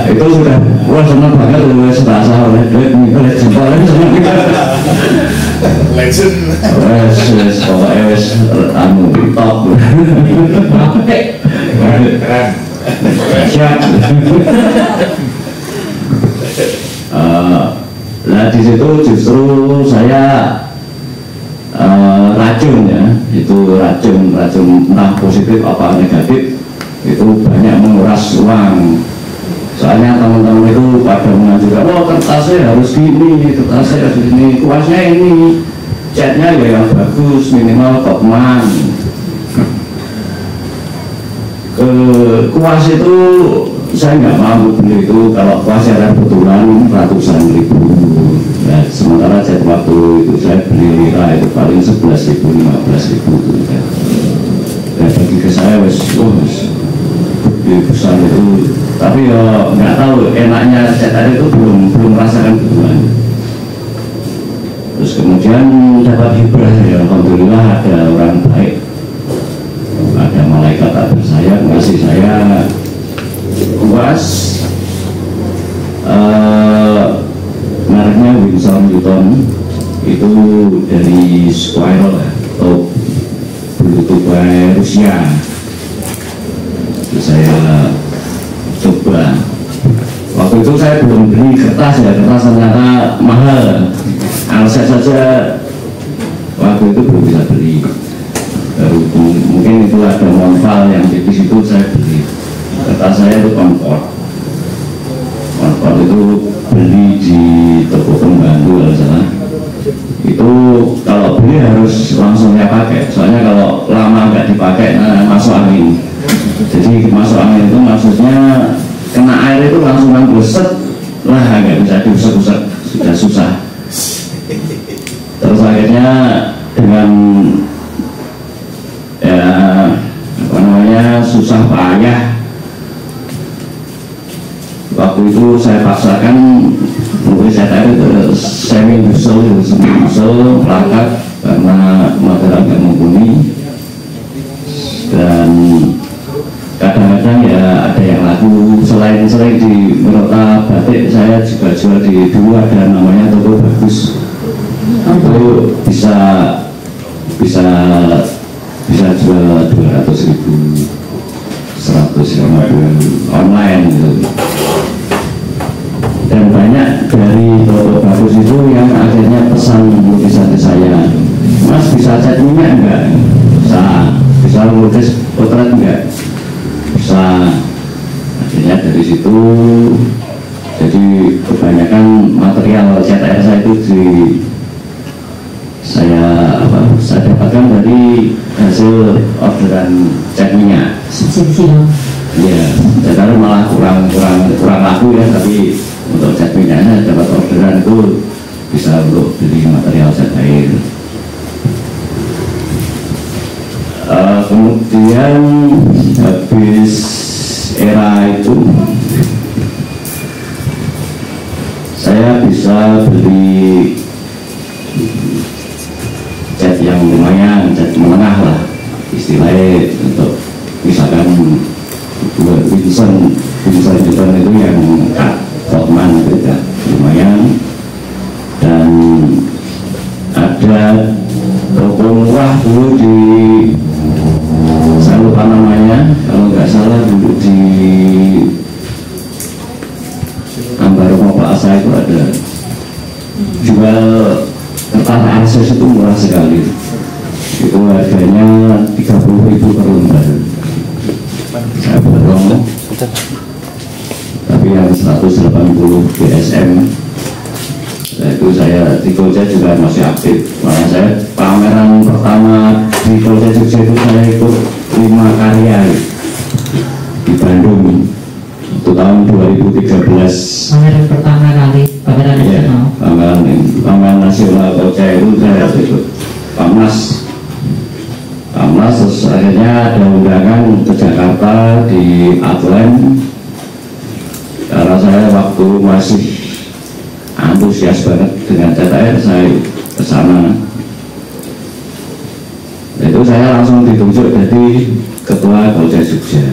Itu sudah, wah senang banget loh, serasa oleh duit, oleh jempol. wes pokoknya wes anu top. Keren. Siap. Nah di situ justru saya racun ya, itu racun entah positif apa negatif itu banyak menguras uang. Soalnya teman-teman itu pada mengajukan, oh kertasnya harus gini, kertasnya harus gini, kuasnya ini, catnya ya yang bagus, minimal Topman. Kuas itu saya nggak mampu beli itu, kalau kuas ada kebetulan ratusan ribu. Ya, sementara cat waktu itu saya beli lira itu paling 11.000, 15.000 itu ya. Dan bagi ke saya wes besar itu, tapi ya nggak tahu enaknya cat itu belum merasakan kebetulan. Terus kemudian dapat hibrah ya, alhamdulillah ada orang baik, ada malaikat tak bersayap ngasih saya kuas mereknya Winsor Newton itu dari Squirrel atau Bluetooth Rusia. Saya coba, waktu itu saya belum beli kertas ya, kertas ternyata mahal, aset saja waktu itu belum bisa beli. Mungkin itu ada Monval yang di situ saya beli, kertas saya itu Concord itu beli di toko pembantu kalau salah. Itu kalau beli harus langsung saya pakai, soalnya kalau lama nggak dipakai masuk angin. Jadi masuk angin itu maksudnya kena air itu langsung set lah, nggak bisa diusap-usap, sudah susah. Terus akhirnya dengan ya apa namanya susah payah, waktu itu saya paksakan mungkin saya itu semi usul perangkat karena material nggak mumpuni, dan kadang-kadang ya ada yang laku selain di Merota Batik, saya juga jual di dulu ada namanya toko bagus, itu bisa jual 200.000, 150 online gitu. Dan banyak dari toko bagus itu yang akhirnya pesan lukisan ke saya, Mas bisa cat minyak enggak? Bisa melukis potret enggak? Bisa. Akhirnya dari situ jadi kebanyakan material cat air saya itu saya dapatkan dari hasil orderan cat minyak. Subsidi dong. Iya, jadi malah kurang laku ya, tapi untuk cat minyaknya dapat orderan itu bisa untuk beli material cat air. Kemudian habis era itu saya bisa beli cat yang lumayan, cat menengah lah istilahnya, untuk misalkan Vincent itu yang cut Topman itu ya lumayan. Dan ada toko murah dulu di, saya lupa namanya, kalau nggak salah dulu di Ambaroko Plaza itu ada jual kertas akses itu murah sekali, itu harganya 30.000 per lembar. Saya borong, tapi yang 180 GSM itu saya di Koja juga masih aktif. Malah saya pameran pertama di Koja Jogja itu saya ikut 5 karya di Bandung itu tahun 2013. Pameran pertama kali, pameran nasional. Pameran nasional Koja itu saya ikut Pamnas. Terus akhirnya ada undangan ke Jakarta di Atlen, karena saya waktu masih antusias banget dengan cat air, saya ke sana. Itu saya langsung ditunjuk jadi ketua Koja Jogja.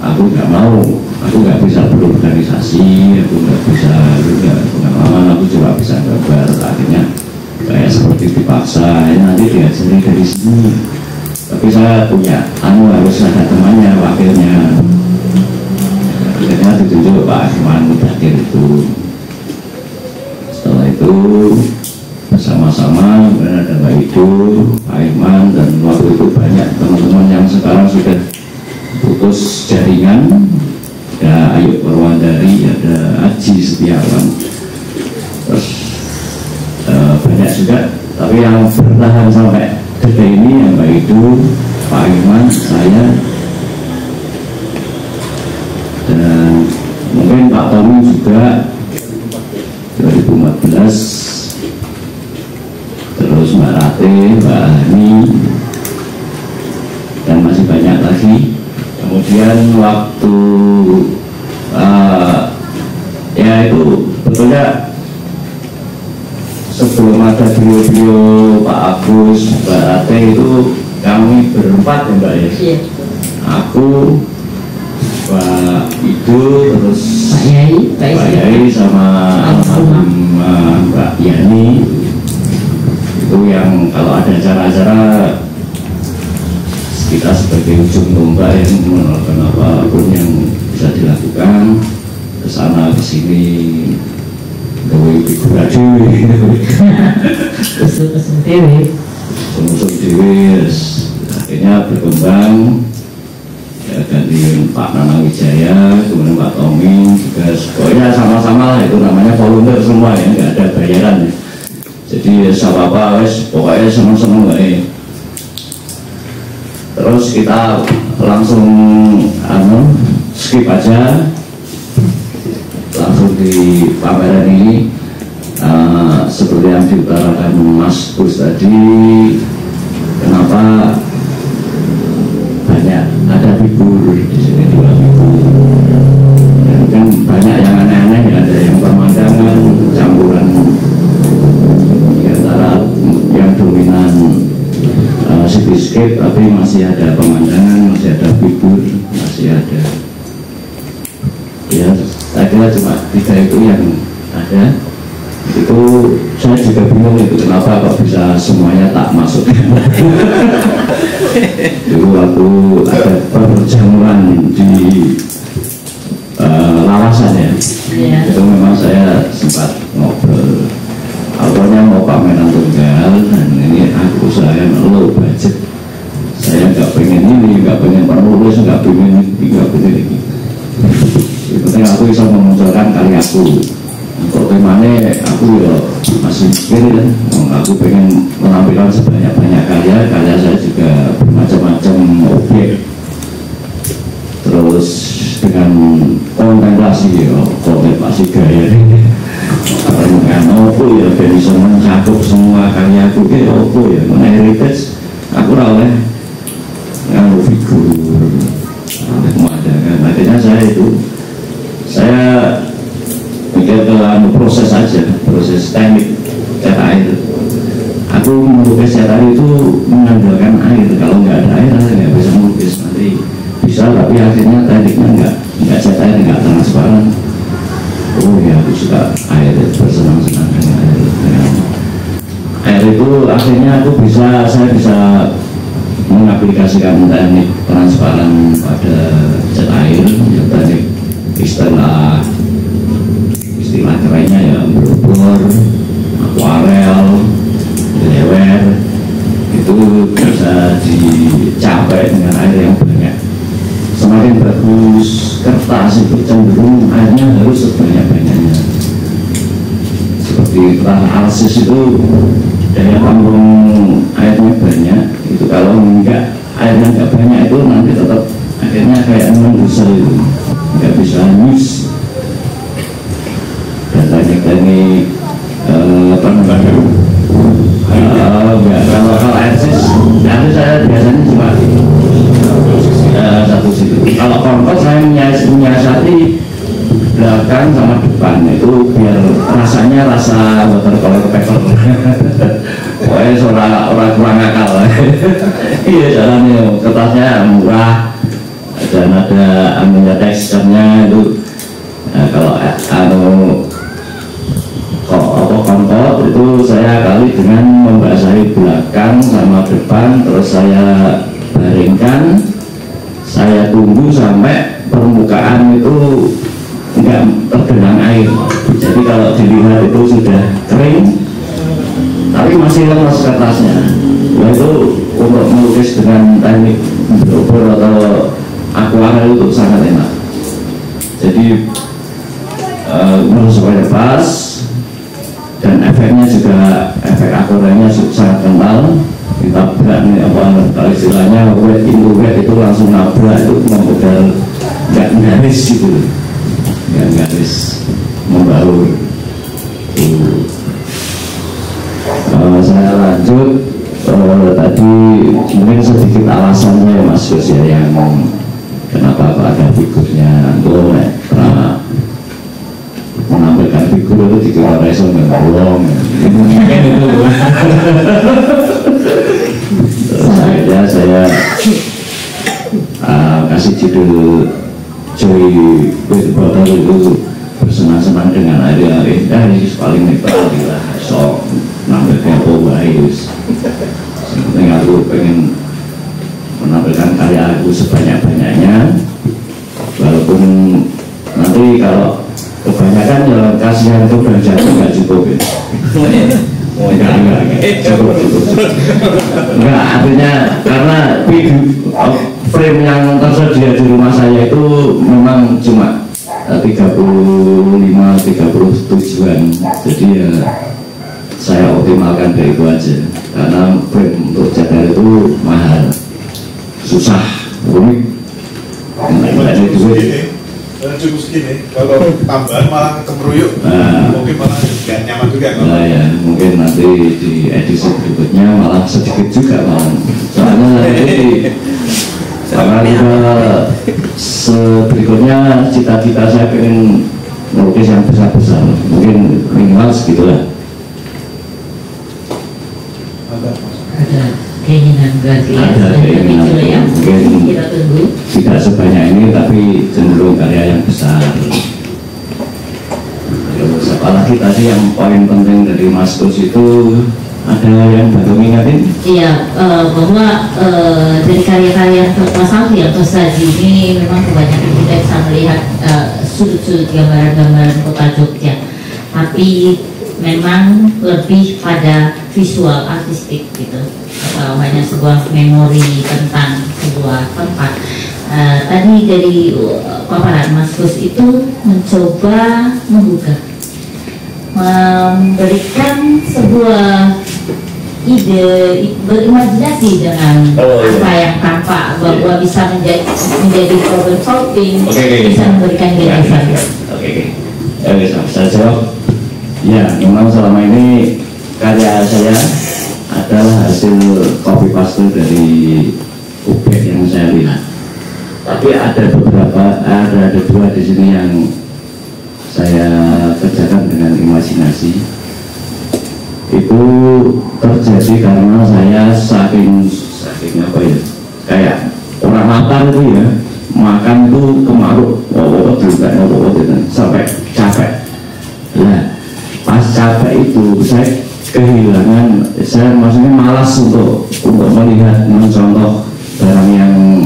Aku nggak mau, aku nggak bisa berorganisasi, aku nggak bisa juga pengalaman, aku cuma bisa gambar. Akhirnya kayak seperti dipaksa nanti diajari dari sini, tapi saya punya harus ada temannya, wakilnya. Akhirnya ditunjuk Pak Iman Mudakir itu. Setelah itu bersama-sama ada Mbak Ido, Pak Iman, dan waktu itu banyak teman-teman yang sekarang sudah putus jaringan. Ada Ayu Purwandari, ada Aji Setiawan, terus banyak juga, tapi yang bertahan sampai detik ini yang Mbak Ido, Pak Iman, saya, dan mungkin Pak Tommy juga 2014, terus Mbak Rate, Mbak Hani, dan masih banyak lagi. Kemudian waktu ya itu betulnya sebelum ada beliau Pak Agus, Mbak Rate itu kami berempat ya Mbak ya. Iya. Aku, Pak Ido, terus Pak Yai sama Mbak Yani. Itu yang kalau ada acara-acara kita sebagai ujung tombak yang menolakkan apapun yang bisa dilakukan, kesana kesini, gawe figura dewi, Kesem dewi, akhirnya berkembang. Ya, ganti Pak Nana Wijaya, kemudian Pak Tommy juga, pokoknya sama-sama lah, itu namanya volunteer semua ya, nggak ada bayaran ya. Jadi apa-apa wes pokoknya seneng-seneng ya. Terus kita langsung skip aja, langsung di pameran ini. Seperti yang diutarakan Mas Bus tadi, kenapa banyak ada figur di sini, 2 figur, dan kan banyak yang aneh-aneh, ada yang pemandangan campuran di antara yang dominan cityscape, tapi masih ada pemandangan, masih ada figur, masih ada, ya saya kira cuma 3 itu yang ada. Itu saya juga bingung itu kenapa kok bisa semuanya tak masuk. Dulu waktu ada perjamuan di Lawasan ya, itu memang saya sempat ngobrol, awalnya mau pameran tunggal, dan ini aku saya low budget, saya nggak pengen ini, nggak pengen penulis, nggak pengen ini, nggak pengen ini. Yang penting aku bisa memunculkan karyaku. Untuk temanya aku ya masih mikir kan, aku pengen menampilkan sebanyak-banyak karya saya juga bermacam-macam objek. Terus dengan kontemplasi gaya ini, dengan apa ya ben iso mencakup semua karyaku ki apa ya, men heritage aku ora oleh nganggo figur, pemandangan. Akhirnya saya mikir ke proses aja, proses teknik cetak air. Aku melukis cetak air itu mengandalkan air, kalau nggak ada air nggak bisa melukis. Nanti bisa, tapi akhirnya tekniknya nggak cetak air, nggak transparan. Oh ya, aku suka air, bersenang-senang dengan air. Air itu akhirnya saya bisa mengaplikasikan teknik transparan pada cetak air, ya, teknik istilah kerennya ya berubur, akuarel, lewer, itu bisa dicapai dengan air yang banyak. Semakin bagus kertas itu cenderung airnya harus sebanyak-banyaknya. Seperti kertas arsis itu daya tampung airnya banyak, itu kalau enggak airnya enggak banyak itu nanti tetap akhirnya kayak menggusel itu, nggak bisa nyus. Dan teknik apa namanya, kalau arsis saya biasanya cuma satu situ. Kalau kompos saya menyiasati belakang sama depan, itu biar rasanya rasa watercolor paper. Pokoknya orang kurang akal. Iya, jalannya kertasnya murah dan ada teksturnya itu. Nah, kalau kompot itu saya saya kali dengan membasahi belakang sama depan, terus saya baringkan, saya tunggu sampai permukaan itu enggak tergenang air. Jadi kalau dilihat itu sudah kering tapi masih lemas kertasnya. Nah, itu untuk melukis dengan teknik obor atau akuarel itu sangat enak. Jadi menurut saya pas, dan efeknya juga efek akuarelnya sangat kental. Kita berani apa istilahnya wet into wet itu langsung nabrak, itu modal nggak garis gitu, nggak garis membaur. Saya lanjut tadi mungkin sedikit alasannya Mas Gus ya, yang kenapa kok ada figurnya itu karena menampilkan figur itu dikira reson dan bolong mungkin itu. Akhirnya saya kasih judul Joy with Bottle itu bersenang-senang dengan air ini paling netral lah, so menampilkan bahayus. Sebenarnya aku pengen menampilkan karya aku sebanyak-banyaknya, walaupun nanti kalau kebanyakan ya kasihan itu belanja nggak cukup ya. Enggak, artinya karena frame yang tersedia di rumah saya itu memang cuma 35-37an, jadi ya saya optimalkan dari itu aja, karena frame untuk cadar itu mahal, susah, rumit, nggak ada duit. Cukup segini, kalau tambahan malah kemeruyuk, mungkin malah nggak nyaman juga. Nah ya, mungkin nanti di edisi berikutnya malah sedikit juga malah. Soalnya nanti karena berikutnya cita-cita saya pengen melukis yang besar-besar, mungkin minimal segitulah. Ada keinginan berarti ya, Ada keinginan, ya. mungkin Kita tunggu. tidak sebanyak ini tapi cenderung karya yang besar. Terus apalagi tadi yang poin penting dari Mas Gus itu ada yang baru mengingatin? Iya, bahwa dari karya-karya Mas Alfi atau Saji ini memang kebanyakan kita bisa melihat sudut-sudut gambaran-gambaran kota Jogja, tapi memang lebih pada visual artistik gitu, hanya sebuah memori tentang sebuah tempat. Tadi dari paparan Mas Gus itu mencoba membuka, memberikan sebuah ide, berimajinasi dengan apa yang tampak, bahwa bisa menjadi problem solving, bisa memberikan gagasan. Oke, saya jawab. Ya, memang selama ini karya saya adalah hasil copy paste dari ubek yang saya lihat. Tapi ada dua di sini yang saya kerjakan dengan imajinasi. Itu terjadi karena saya saking apa ya, kayak orang makan itu ya, makan itu kemaruk, sampai capek. Nah, pas capek itu saya kehilangan, saya maksudnya malas untuk melihat, mencontoh barang yang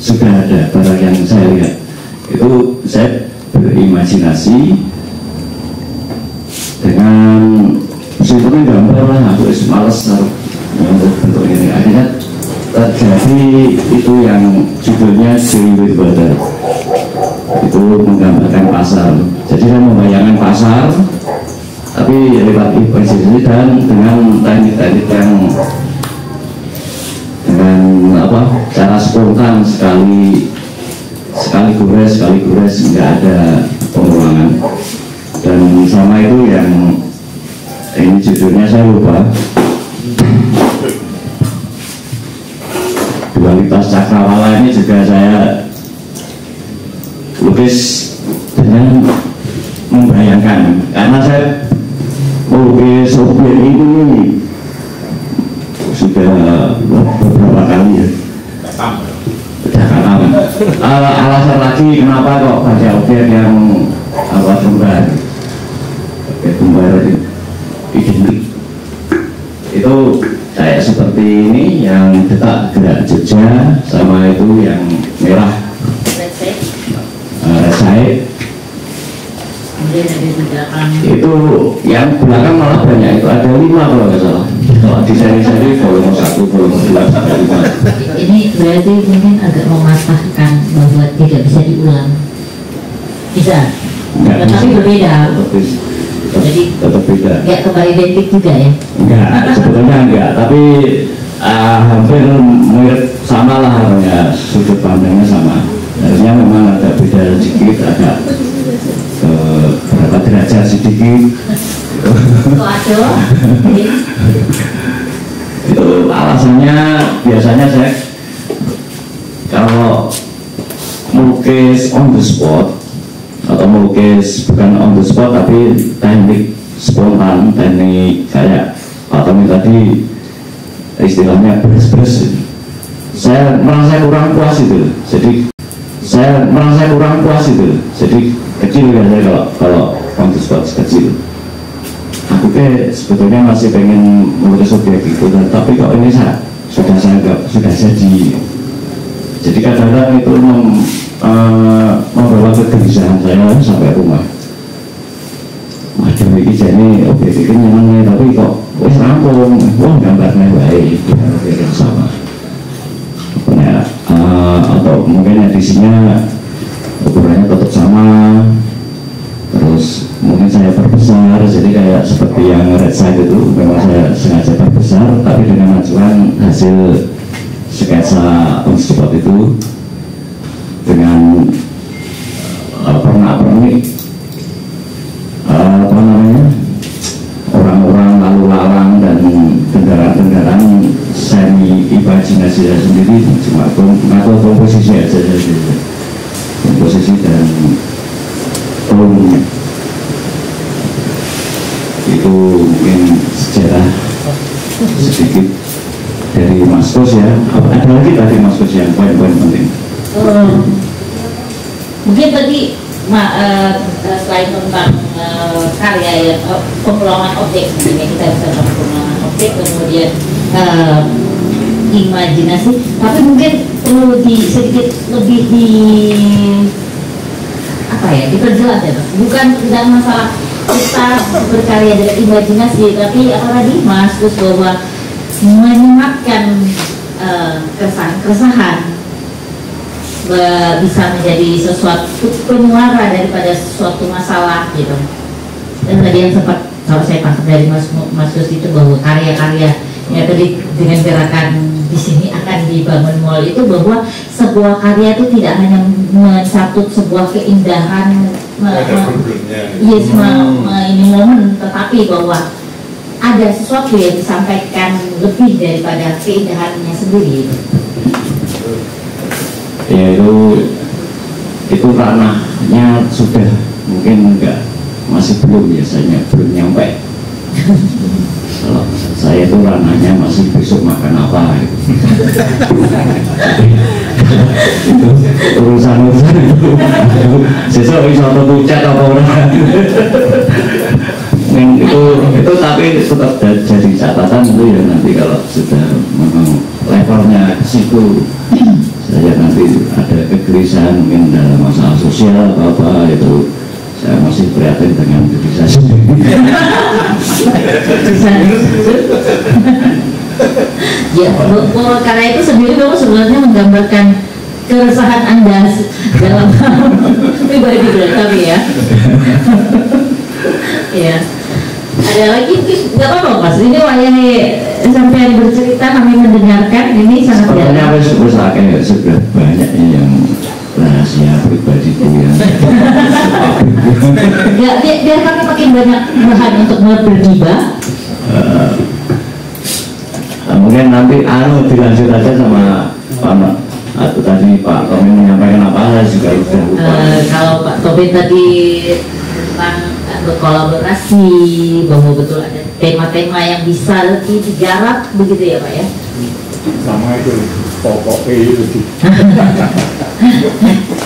sudah ada, barang yang saya lihat. Itu saya berimajinasi dengan sebetulnya gambar lah, aku malas untuk bentuk ini. Akhirnya terjadi itu yang judulnya Joy with Bottle. Itu menggambarkan pasar. Jadi saya membayangkan pasar, tapi lewat imajinasi dan dengan teknik-teknik yang dengan cara spontan, sekali gores nggak ada pengulangan. Dan sama itu yang ini judulnya saya lupa, dualitas cakrawala ini juga saya lukis dengan membayangkan, karena saya melukis objek ini sudah beberapa kali ya, alasan lagi kenapa kok pakai objek yang kembar identik. itu kayak seperti ini yang detak gerak Jogja, sama itu yang merah Resai. Kemudian ada di belakang. Itu yang belakang malah banyak, itu ada 5 kalau nggak salah. Kalau di seri-seri volume 1, volume 2 sampai 5. Ini berarti mungkin agak mematahkan bahwa tidak bisa diulang. Bisa, tetapi berbeda. Jadi tetap beda. nggak kembali identik juga ya? Enggak, sebetulnya enggak, tapi hampir mirip sama lah, ya, sudut pandangnya sama. Harusnya memang ada beda sedikit, agak berapa derajat sedikit. Kok ada? Itu alasannya biasanya saya kalau melukis on the spot, atau melukis bukan on the spot tapi teknik spontan, teknik kayak Pak Tommy tadi istilahnya beres-beres, saya merasa kurang puas itu. Jadi saya merasa kurang puas itu. Jadi kecil kan saya kalau on the spot kecil. Aku sebetulnya masih pengen melukis objek itu, tapi kok ini sudah jadi. Jadi kadang-kadang itu membawa kegelisahan saya sampai rumah. Waduh, ini jadi objek ini nyenengnya, tapi kok wis rampung, wah gambarnya baik, yang sama. Atau mungkin edisinya ukurannya tetap sama, terus mungkin saya perbesar, jadi kayak seperti yang red side itu memang saya sengaja perbesar, tapi dengan acuan hasil sketsa on spot itu dengan pernak-pernik apa namanya, orang-orang lalu lalang dan kendaraan-kendaraan semi imajinasi saya sendiri, cuma atau komposisi aja, komposisi dan tone itu mungkin sejarah sedikit dari Mas Kos ya. Ada lagi tadi Mas Kos yang poin-poin penting. Mungkin tadi selain tentang karya ya, pengulangan objek, sebenarnya kita bisa pengulangan objek, kemudian imajinasi, tapi mungkin perlu sedikit lebih diperjelas ya, bukan tidak masalah kita berkarya dengan imajinasi, tapi apa tadi Mas Gus, bahwa menyematkan keresahan bisa menjadi sesuatu pemuara daripada sesuatu masalah gitu. Dan tadi yang sempat kalau saya paham dari Mas Gus itu bahwa karya-karya ya tadi dengan gerakan di sini akan dibangun mall itu, bahwa sebuah karya itu tidak hanya mencatut sebuah keindahan ini momen, tetapi bahwa ada sesuatu yang disampaikan lebih daripada keindahannya sendiri. Ya itu ranahnya sudah mungkin masih belum, biasanya belum nyampe. Kalau saya itu ranahnya masih besok makan apa gitu. Itu urusan itu besok bisa tucat apa orang. itu tapi tetap jadi catatan itu ya, nanti kalau sudah memang levelnya ke situ, saya nanti ada kegelisahan mungkin dalam masalah sosial apa itu, saya masih prihatin dengan diri saya sendiri. Ya, karena itu sendiri memang sebenarnya menggambarkan keresahan Anda dalam pribadi kami ya. Ya. Ada lagi mungkin nggak apa-apa Mas, ini wayang sampai bercerita, kami mendengarkan, ini sangat sebenarnya sudah banyak yang rahasia pribadi itu yang ya, biar kami makin banyak bahan untuk bergibah. Mungkin nanti dilanjut aja sama Pak atau tadi Pak Tommy menyampaikan apa juga sudah lupa. Kalau Pak Tommy tadi tentang berkolaborasi, bahwa betul ada tema-tema yang bisa lebih digarap begitu ya Pak ya. Sama itu pokoknya itu.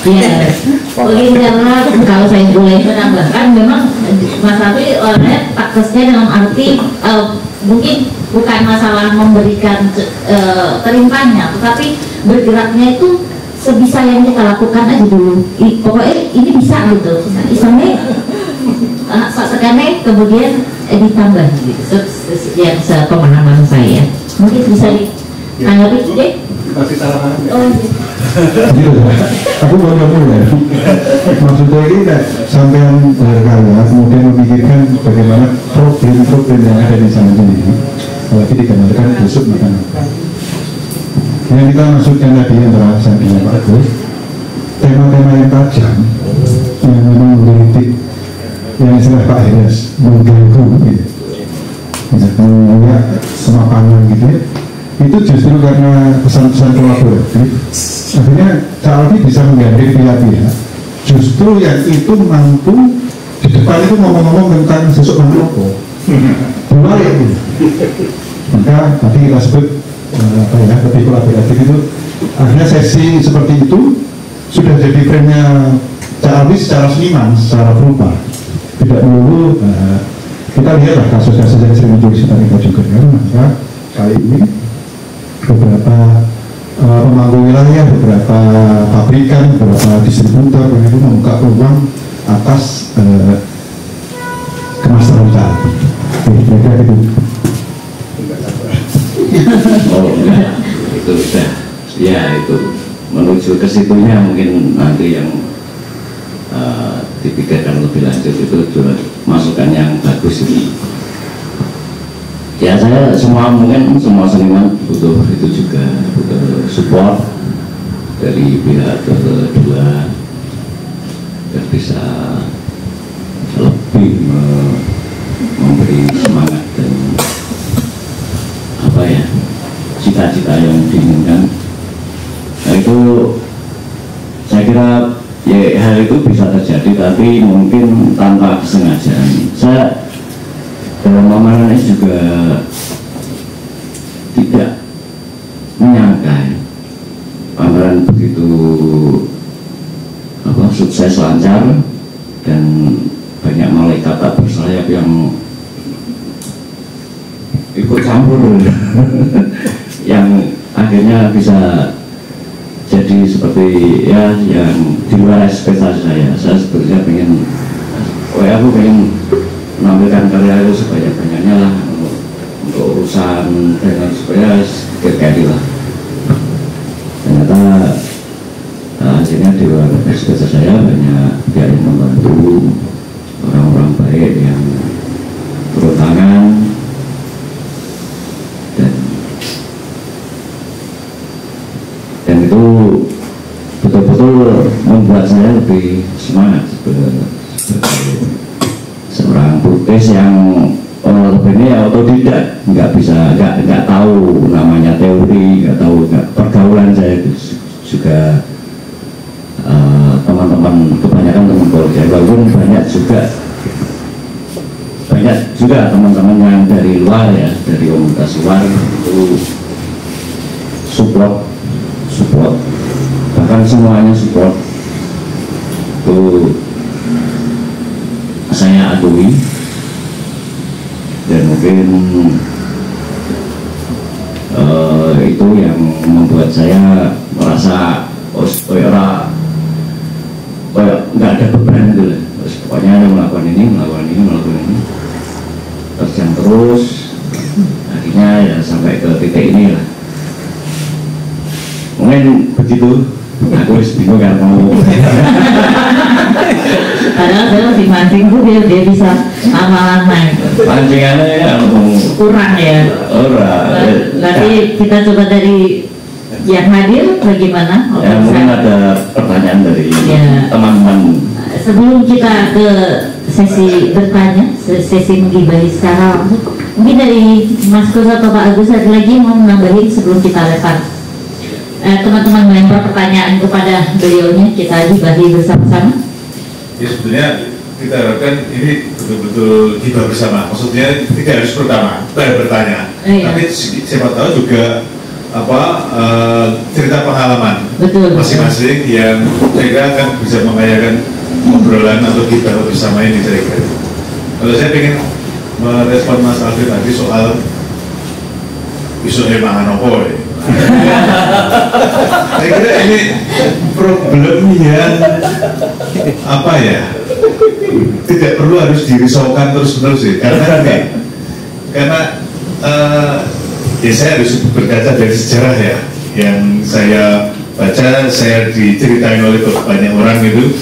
Ya, mungkin karena kalau saya boleh menambahkan, memang Mas Rafi orangnya takesnya dalam arti mungkin bukan masalah memberikan perintahnya, tetapi bergeraknya itu sebisa yang kita lakukan aja dulu. Pokoknya ini bisa gitu. Istilahnya sekarang kemudian ditambah gitu. Yang sepemahaman saya. Mungkin bisa ditanggapi deh. Kasih saran. Oh, Gitu ya. Aku baru mulai. Maksudnya ini sampean berkarya kemudian memikirkan bagaimana problem-problem yang ada di sana sendiri. Apalagi digambarkan busuk makan. Yang kita maksudkan tadi antara saya dengan Pak Agus, tema-tema yang tajam, yang memang mengkritik, yang istilah Pak Heres mengganggu, gitu. Misalnya semapangan gitu ya. Itu justru karena pesan-pesan kolaboratif akhirnya Cak Alfi bisa menggandeng pihak-pihak justru yang itu mampu di depan itu ngomong-ngomong tentang sosok Manopo dua ya itu. Maka tadi kita sebut lebih kolaboratif itu akhirnya sesi seperti itu sudah jadi frame-nya Cak Alfi secara seniman, secara berupa tidak melulu kita lihatlah kasus-kasus yang sering muncul di sekitar kita juga kan. Maka kali ini beberapa pemangku wilayah, beberapa pabrikan, beberapa distributor begitu membuka peluang atas kemasteran Cak Alfi. Kira-kira itu. Oh enggak, itu sudah ya itu menuju ke situnya mungkin nanti yang dipikirkan lebih lanjut itu juga masukan yang bagus ini. Ya saya mungkin semua seniman butuh itu juga, butuh support dari pihak kedua yang bisa lebih memberi semangat dan apa ya cita-cita yang diinginkan. Nah itu saya kira ya hal itu bisa terjadi tapi mungkin tanpa kesengajaan. Saya dalam pemahaman ini juga tidak menyangka pameran begitu sukses lancar dan banyak malaikat tak bersayap yang ikut campur yang akhirnya bisa jadi seperti ya yang di luar ekspektasi saya. Saya sebetulnya aku pengen menampilkan karya itu sebanyak-banyaknya lah untuk urusan dengan supaya sekali lah. Ternyata hasilnya di luar ekspektasi saya, banyak pihak yang membantu, orang-orang baik yang turun tangan dan itu betul-betul membuat saya lebih semangat sebagai seorang pelukis yang notabene otodidak, nggak tahu namanya teori, nggak tahu pergaulan saya itu juga teman-teman kebanyakan teman kerja, walaupun banyak juga teman-teman yang dari luar ya, dari komunitas luar itu support bahkan semuanya support itu saya akui. Dan mungkin itu yang membuat saya merasa nggak ada beban gitu lah. Pokoknya ada melakukan ini terjang terus, akhirnya ya sampai ke titik ini lah. Mungkin begitu. Aku bingung kan mau. Padahal saya masih mancing tuh dia bisa lama-lama. Pancingannya ya kurang ya. Nanti kita coba dari yang hadir bagaimana? Ya, mungkin ada pertanyaan dari teman-teman. Sebelum kita ke sesi bertanya, sesi menggibahi secara langsung, mungkin dari Mas Kus atau Pak Agus ada lagi mau menambahin sebelum kita lempar teman-teman melempar pertanyaan kepada beliaunya, kita gibahi bersama-sama. Ya sebetulnya kita harapkan ini betul-betul hibah bersama. Maksudnya tidak harus bertanya, tapi siapa tahu juga cerita pengalaman masing-masing yang saya kira akan bisa membahayakan obrolan atau hibah bersama ini. Saya kira kalau saya ingin merespon Mas Alfi tadi soal besoknya mangan apa ya. Saya kira ini problem yang apa ya, tidak perlu harus dirisaukan terus-menerus ya, karena ya saya harus berkaca dari sejarah ya, yang saya baca, saya diceritain oleh banyak orang itu,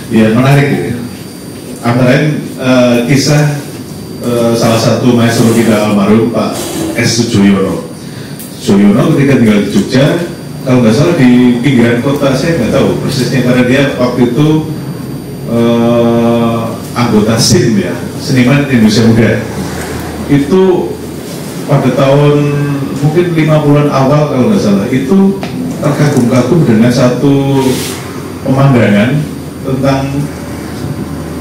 ya menarik. Antara lain kisah salah satu maestro kita almarhum Pak S. Sujoyono. Sujoyono ketika tinggal di Jogja, kalau nggak salah di pinggiran kota, saya nggak tahu persisnya karena dia waktu itu anggota SIM ya, Seniman Indonesia Muda. Itu pada tahun mungkin 50-an awal kalau nggak salah, itu terkagum-kagum dengan satu pemandangan tentang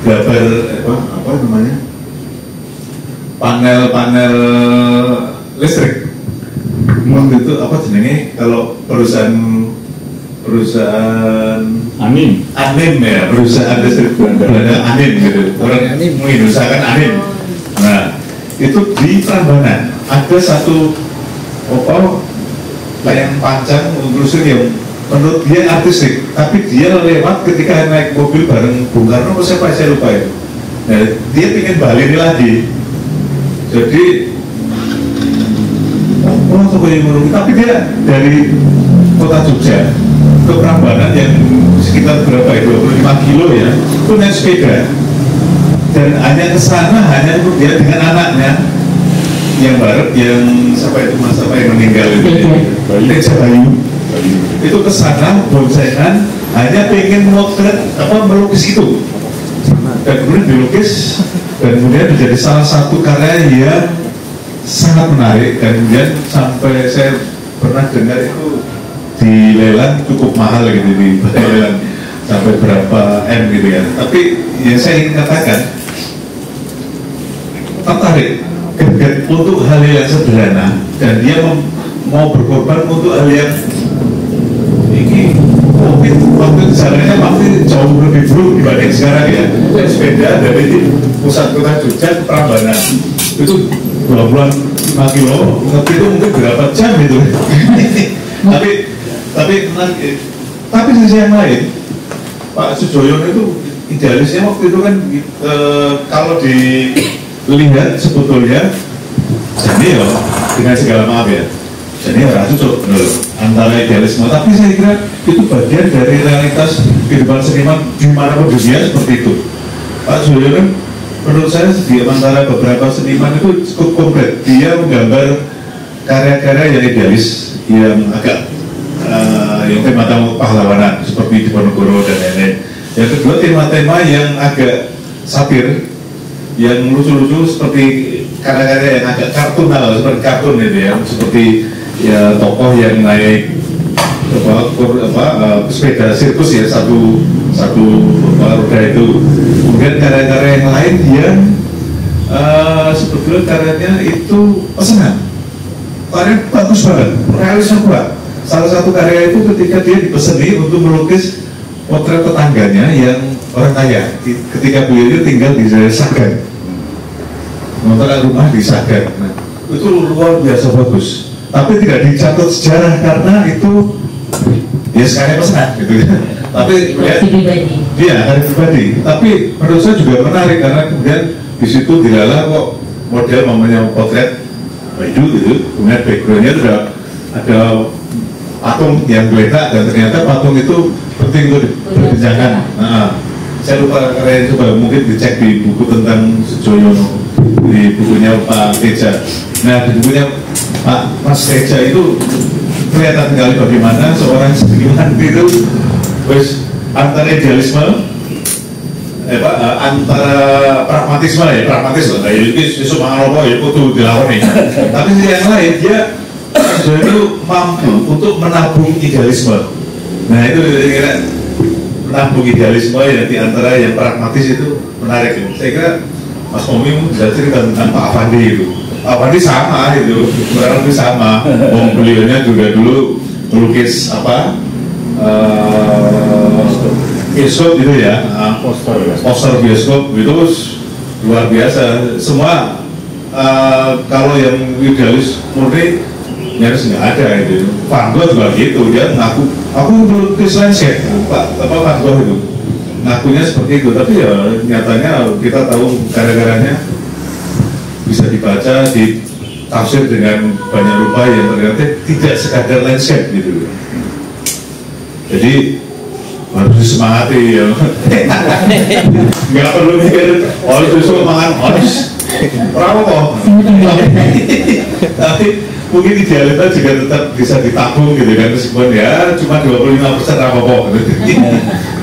gambar apa namanya, panel-panel listrik. Waktu itu apa jenenge kalau perusahaan Amin ya, perusahaan listrik Belanda Amin gitu, orang mengindustrikan Amin. Nah itu di Prambanan ada satu layang panjang rusun yang menurut dia artistik, tapi dia lewat ketika naik mobil bareng Bung Karno atau siapa saya lupa ya. Nah dia ingin balik ini lagi, jadi tapi dia dari kota Jogja ke Prambanan yang sekitar berapa ya, 25 kilo ya, itu naik sepeda, dan hanya ke sana hanya dia dengan anaknya yang barat, yang siapa itu mas apa yang meninggal itu, Teja Bayu, itu ke sana boncengan, hanya pengen motret melukis itu, dan kemudian dilukis, dan kemudian menjadi salah satu karya yang sangat menarik, dan kemudian sampai saya pernah dengar itu dilelang cukup mahal gitu, di lelang sampai berapa M gitu ya. Tapi yang saya ingin katakan, tertarik untuk hal yang sederhana, dan dia mau berkorban untuk hal yang ini. Mungkin waktu jalannya pasti jauh lebih buruk dibanding sekarang ya. Saya sepeda dari pusat kota Jogja ke Prambanan itu 25 kilo, ngerti itu mungkin berapa jam itu. tapi sisi yang lain, Pak Sujoyono itu idealisnya waktu itu kan kalau dilihat sebetulnya jadi ya dengan segala maaf ya, jadi harus cocok antara idealisme, tapi saya kira itu bagian dari realitas kehidupan seniman dimanapun dunia seperti itu. Pak Sujoyono menurut saya di antara beberapa seniman itu cukup komplit. Dia menggambar karya-karya yang idealis, yang agak yang tema-tema pahlawanan seperti Diponegoro dan lain-lain. Yang kedua tema-tema yang agak satir, yang lucu-lucu seperti karya-karya yang agak kartunal, seperti kartun itu ya, seperti ya tokoh yang naik sepeda sirkus ya, satu roda itu. Kemudian karya-karya yang lain yang sebetulnya karyanya itu pesanan, karya bagus banget, realisnya kuat. Salah satu karya itu ketika dia dipeseni untuk melukis potret tetangganya yang orang kaya, ketika beliau tinggal di daerah Sagan, ngontrak rumah di Sagan. Nah, itu luar biasa bagus, tapi tidak dicatat sejarah karena itu ya karya pesanan gitu. Tapi dia karya pribadi. Tapi menurut saya juga menarik karena kemudian di situ dilalah kok model namanya potret baju gitu, kemudian backgroundnya itu ada patung yang geletak, dan ternyata patung itu penting untuk diperbincangkan. Nah, saya lupa karya, coba mungkin dicek di buku tentang Sujoyono, di bukunya Pak Teja. Nah di bukunya Pak Mas Teja itu kelihatan sekali bagaimana seorang seniman itu antara idealisme, antara pragmatisme ya, pragmatis lah, kayak besok mangan apa ya kudu dilawan nih. Tapi yang lain dia itu mampu untuk menabung idealisme. Nah itu kira menabung idealisme ya, di antara yang pragmatis itu menarik. Saya kira Mas Momi bisa cerita tentang Pak Afandi itu. Pak Afandi sama itu, kurang lebih sama. Beliaunya juga dulu melukis bioskop itu ya, poster bioskop itu luar biasa. Semua kalau yang idealis murni nyaris nggak ada itu. Van Gogh juga gitu, dia ngaku aku melukis landscape, Pak Van Gogh itu ngakunya seperti itu, tapi ya nyatanya kita tahu gara-garanya bisa dibaca, ditafsir dengan banyak rupa yang ternyata tidak sekadar landscape gitu. Jadi harus disemangati ya. Nggak perlu mikir, oh justru mangan harus berapa kok. Tapi mungkin idealita juga tetap bisa ditabung gitu kan, meskipun ya cuma 25% apa-apa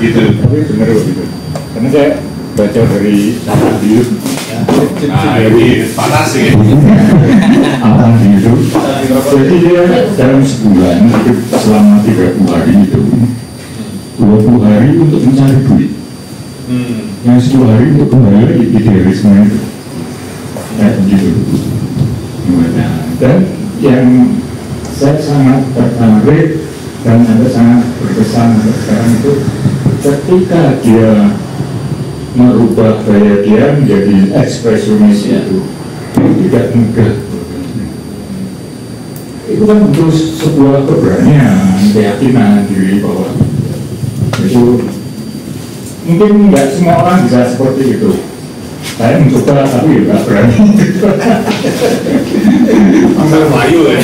gitu. Tapi benar begitu. Karena saya baca dari Al-Hadid. Nah ini panas sih. Al-Hadid itu. Jadi dia dalam sebulan selama 30 hari itu 20 hari untuk mencari duit. Yang 10 hari untuk kembali lagi idealisme itu. Kayak begitu. Dan yang saya sangat tertarik dan sangat berkesan untuk sekarang itu ketika dia merubah gaya dia menjadi ekspresionis itu tidak mudah. Itu kan butuh sebuah keberanian, keyakinan diri bahwa itu mungkin nggak semua orang bisa seperti itu. Saya mencoba tapi nggak berani. Pasar Melayu ya.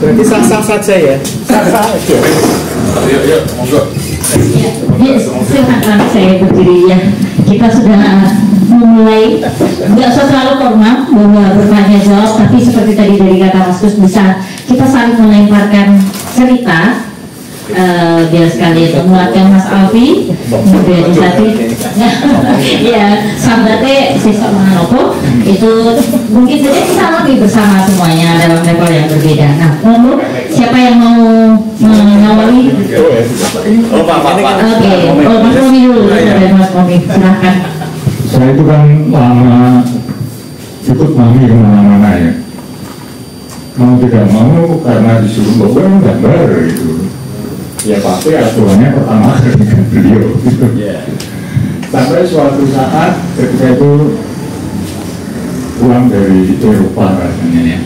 Berarti sah-sah saja ya? Sah-sah aja. Yuk, monggo. Ya, silakan saya berdiri ya. Kita sudah memulai, nggak usah terlalu formal bahwa bertanya jawab, tapi seperti tadi dari kata Mas Gus, bisa kita saling melemparkan cerita. Biar sekali menguatkan Mas Alfi, kemudian Isati, ya sambatnya siswa Manopo itu mungkin saja kita lebih bersama semuanya dalam level yang berbeda. Nah, ngomong siapa yang mau mengawali? Oh Pak. Oke, Mas Romi dulu, Mas Romi, silahkan. Saya itu kan lama ikut mami kemana-mana ya. Mau tidak mau karena disuruh bawa gambar gitu. Ya pasti aturannya pertama dengan beliau gitu. Sampai suatu saat ketika itu pulang dari Eropa rasanya ya,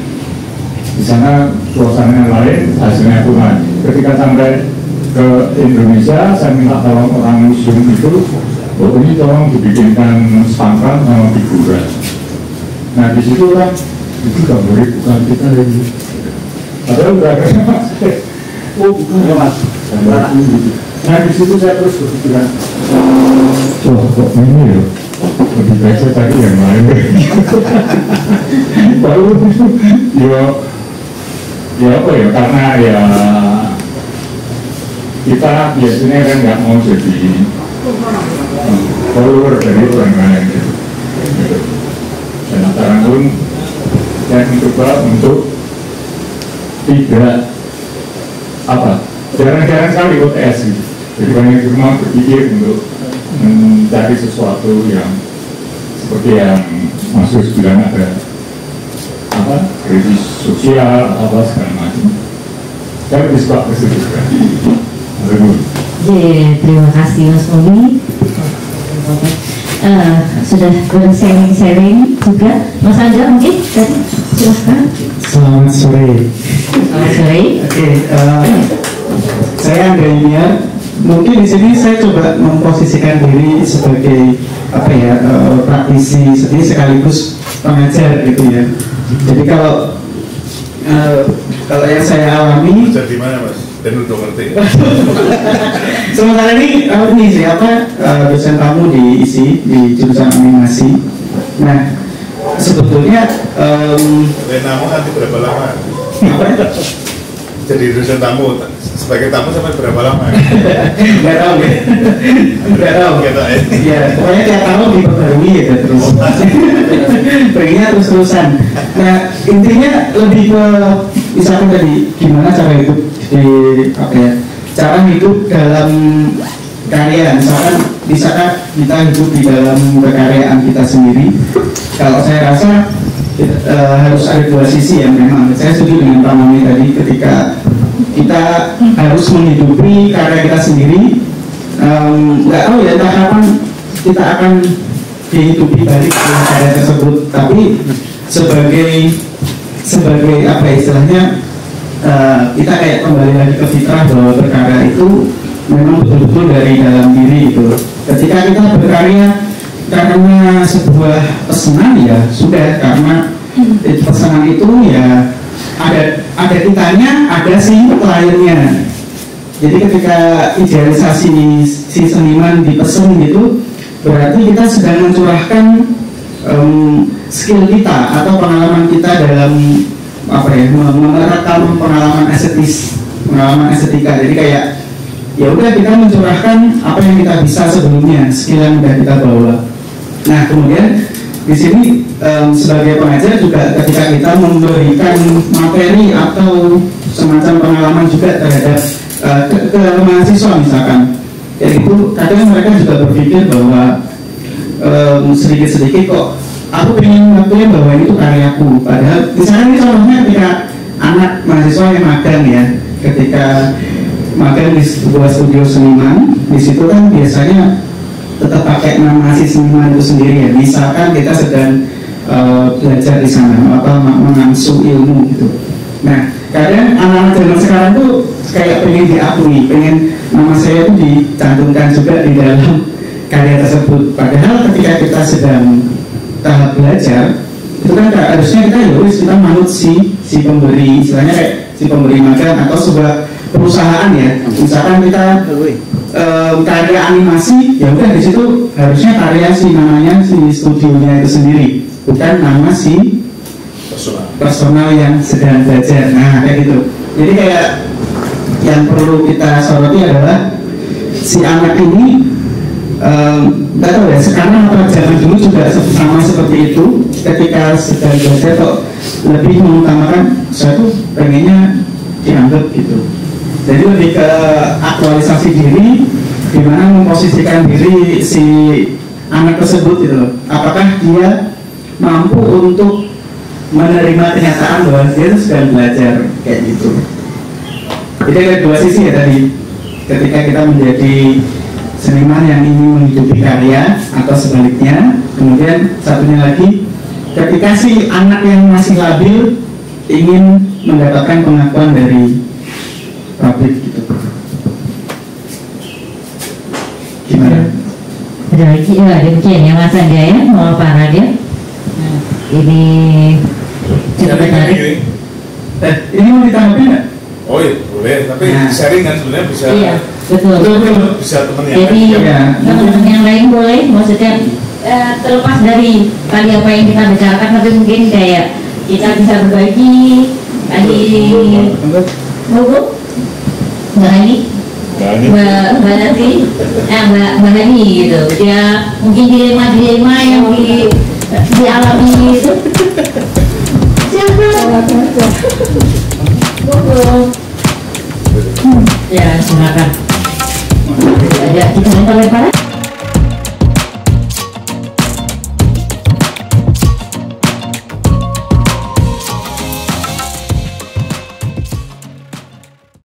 di sana suasana lain, hasilnya Tuhan. Ketika sampai ke Indonesia, saya minta tolong orang museum itu, oh ini tolong dibikinkan spanduk sama figuran. Nah di situ kan itu gambar bukan kita lagi. Padahal udah oh bukan ya mas. Nah di situ saya terus berpikiran, kok ini ya, lebih baik saya cari yang lain. Baru ya apa ya, karena ya kita biasanya kan nggak mau jadi follower dari orang lain gitu. Dan sekarang pun saya mencoba untuk tidak jarang-jarang sekali OTS gitu. Jadi banyak di rumah berpikir untuk mencari sesuatu yang seperti yang Mas Gus bilang ada krisis sosial segala macam. Saya lebih suka ke situ kan. Terima kasih Mas Romi. Sudah sharing juga. Mas Andra mungkin tadi silahkan. Selamat sore. Selamat sore. Oke, saya Andra Yuniar. Mungkin di sini saya coba memposisikan diri sebagai praktisi sedih sekaligus pengajar gitu ya. Jadi kalau yang saya alami. Belajar di mana mas? Dan udah ngerti. Sementara ini siapa dosen tamu di ISI di jurusan animasi. Nah sebetulnya tamu nanti berapa lama? Jadi dosen tamu sebagai tamu sampai berapa lama? Nggak tahu ya. Nggak tahu. Ya pokoknya tiap tahun diperbarui ya terus. Pengennya terus-terusan. Nah intinya lebih ke misalkan tadi gimana cara hidup cara hidup dalam karya. Misalkan kita hidup di dalam kekaryaan kita sendiri. Kalau saya rasa harus ada dua sisi yang memang saya setuju dengan Pak Mami tadi, ketika kita harus menghidupi karya kita sendiri. Nggak tahu ya entah kapan kita akan dihidupi balik dengan karya tersebut, tapi sebagai sebagai apa ya, istilahnya kita kayak kembali lagi ke fitrah bahwa berkarya itu memang betul-betul dari dalam diri gitu. Ketika kita berkarya karena sebuah pesanan ya sudah, karena pesanan itu ya ada kitanya, ada si kliennya. Jadi ketika idealisasi si seniman dipesan gitu, berarti kita sedang mencurahkan skill kita atau pengalaman kita dalam apa ya, merekam pengalaman estetika. Jadi kayak ya udah kita mencurahkan apa yang kita bisa sebelumnya, skill yang udah kita bawa. Nah kemudian di sini sebagai pengajar juga ketika kita memberikan materi atau semacam pengalaman juga terhadap ke mahasiswa misalkan, kayak itu kadang mereka juga berpikir bahwa sedikit-sedikit kok aku pengen ngakuin bahwa itu karyaku, padahal misalnya ini contohnya ketika anak mahasiswa yang magang ya, ketika magang di sebuah studio seniman, di situ kan biasanya tetap pakai nama si seniman itu sendiri ya. Misalkan kita sedang belajar di sana apa mengangsu ilmu gitu. Nah kadang anak-anak zaman sekarang tuh kayak pengen diakui, pengen nama saya itu dicantumkan juga di dalam karya tersebut. Padahal ketika kita sedang tahap belajar itu kan harusnya kita ya wis kita manut si pemberi, istilahnya kayak si pemberi magang atau sebuah perusahaan ya. Misalkan kita karya animasi, ya udah di situ harusnya karya si namanya si studionya itu sendiri, bukan nama si personal yang sedang belajar. Nah kayak gitu. Jadi kayak yang perlu kita soroti adalah si anak ini nggak tahu ya sekarang atau zaman dulu juga sama seperti itu, ketika sedang belajar kok lebih mengutamakan saya tuh pengennya dianggap gitu. Jadi lebih ke aktualisasi diri, dimana memposisikan diri si anak tersebut gitu loh. Apakah dia mampu untuk menerima kenyataan bahwa dia sedang belajar kayak gitu. Jadi ada dua sisi ya tadi, ketika kita menjadi seniman yang ingin menghidupi karya atau sebaliknya. Kemudian satunya lagi, ketika si anak yang masih labil ingin mendapatkan pengakuan dari publik gitu. Gimana? Ada demikian ya Mas Anda ya, mau Pak Radia. Ini cukup menarik. Ini mau ditanggapi nggak? Oh iya, boleh, tapi sharing kan sebenarnya bisa. Iya, betul. Bisa teman yang Jadi lain. teman-teman yang lain boleh, maksudnya terlepas dari tadi apa yang kita bicarakan, tapi mungkin kayak kita bisa berbagi tadi Mbak Hani, Mbak Nanti, Mbak Hani gitu. Dia mungkin dilema yang dialami itu. Ya silakan. Ada kita lempar-lemparan.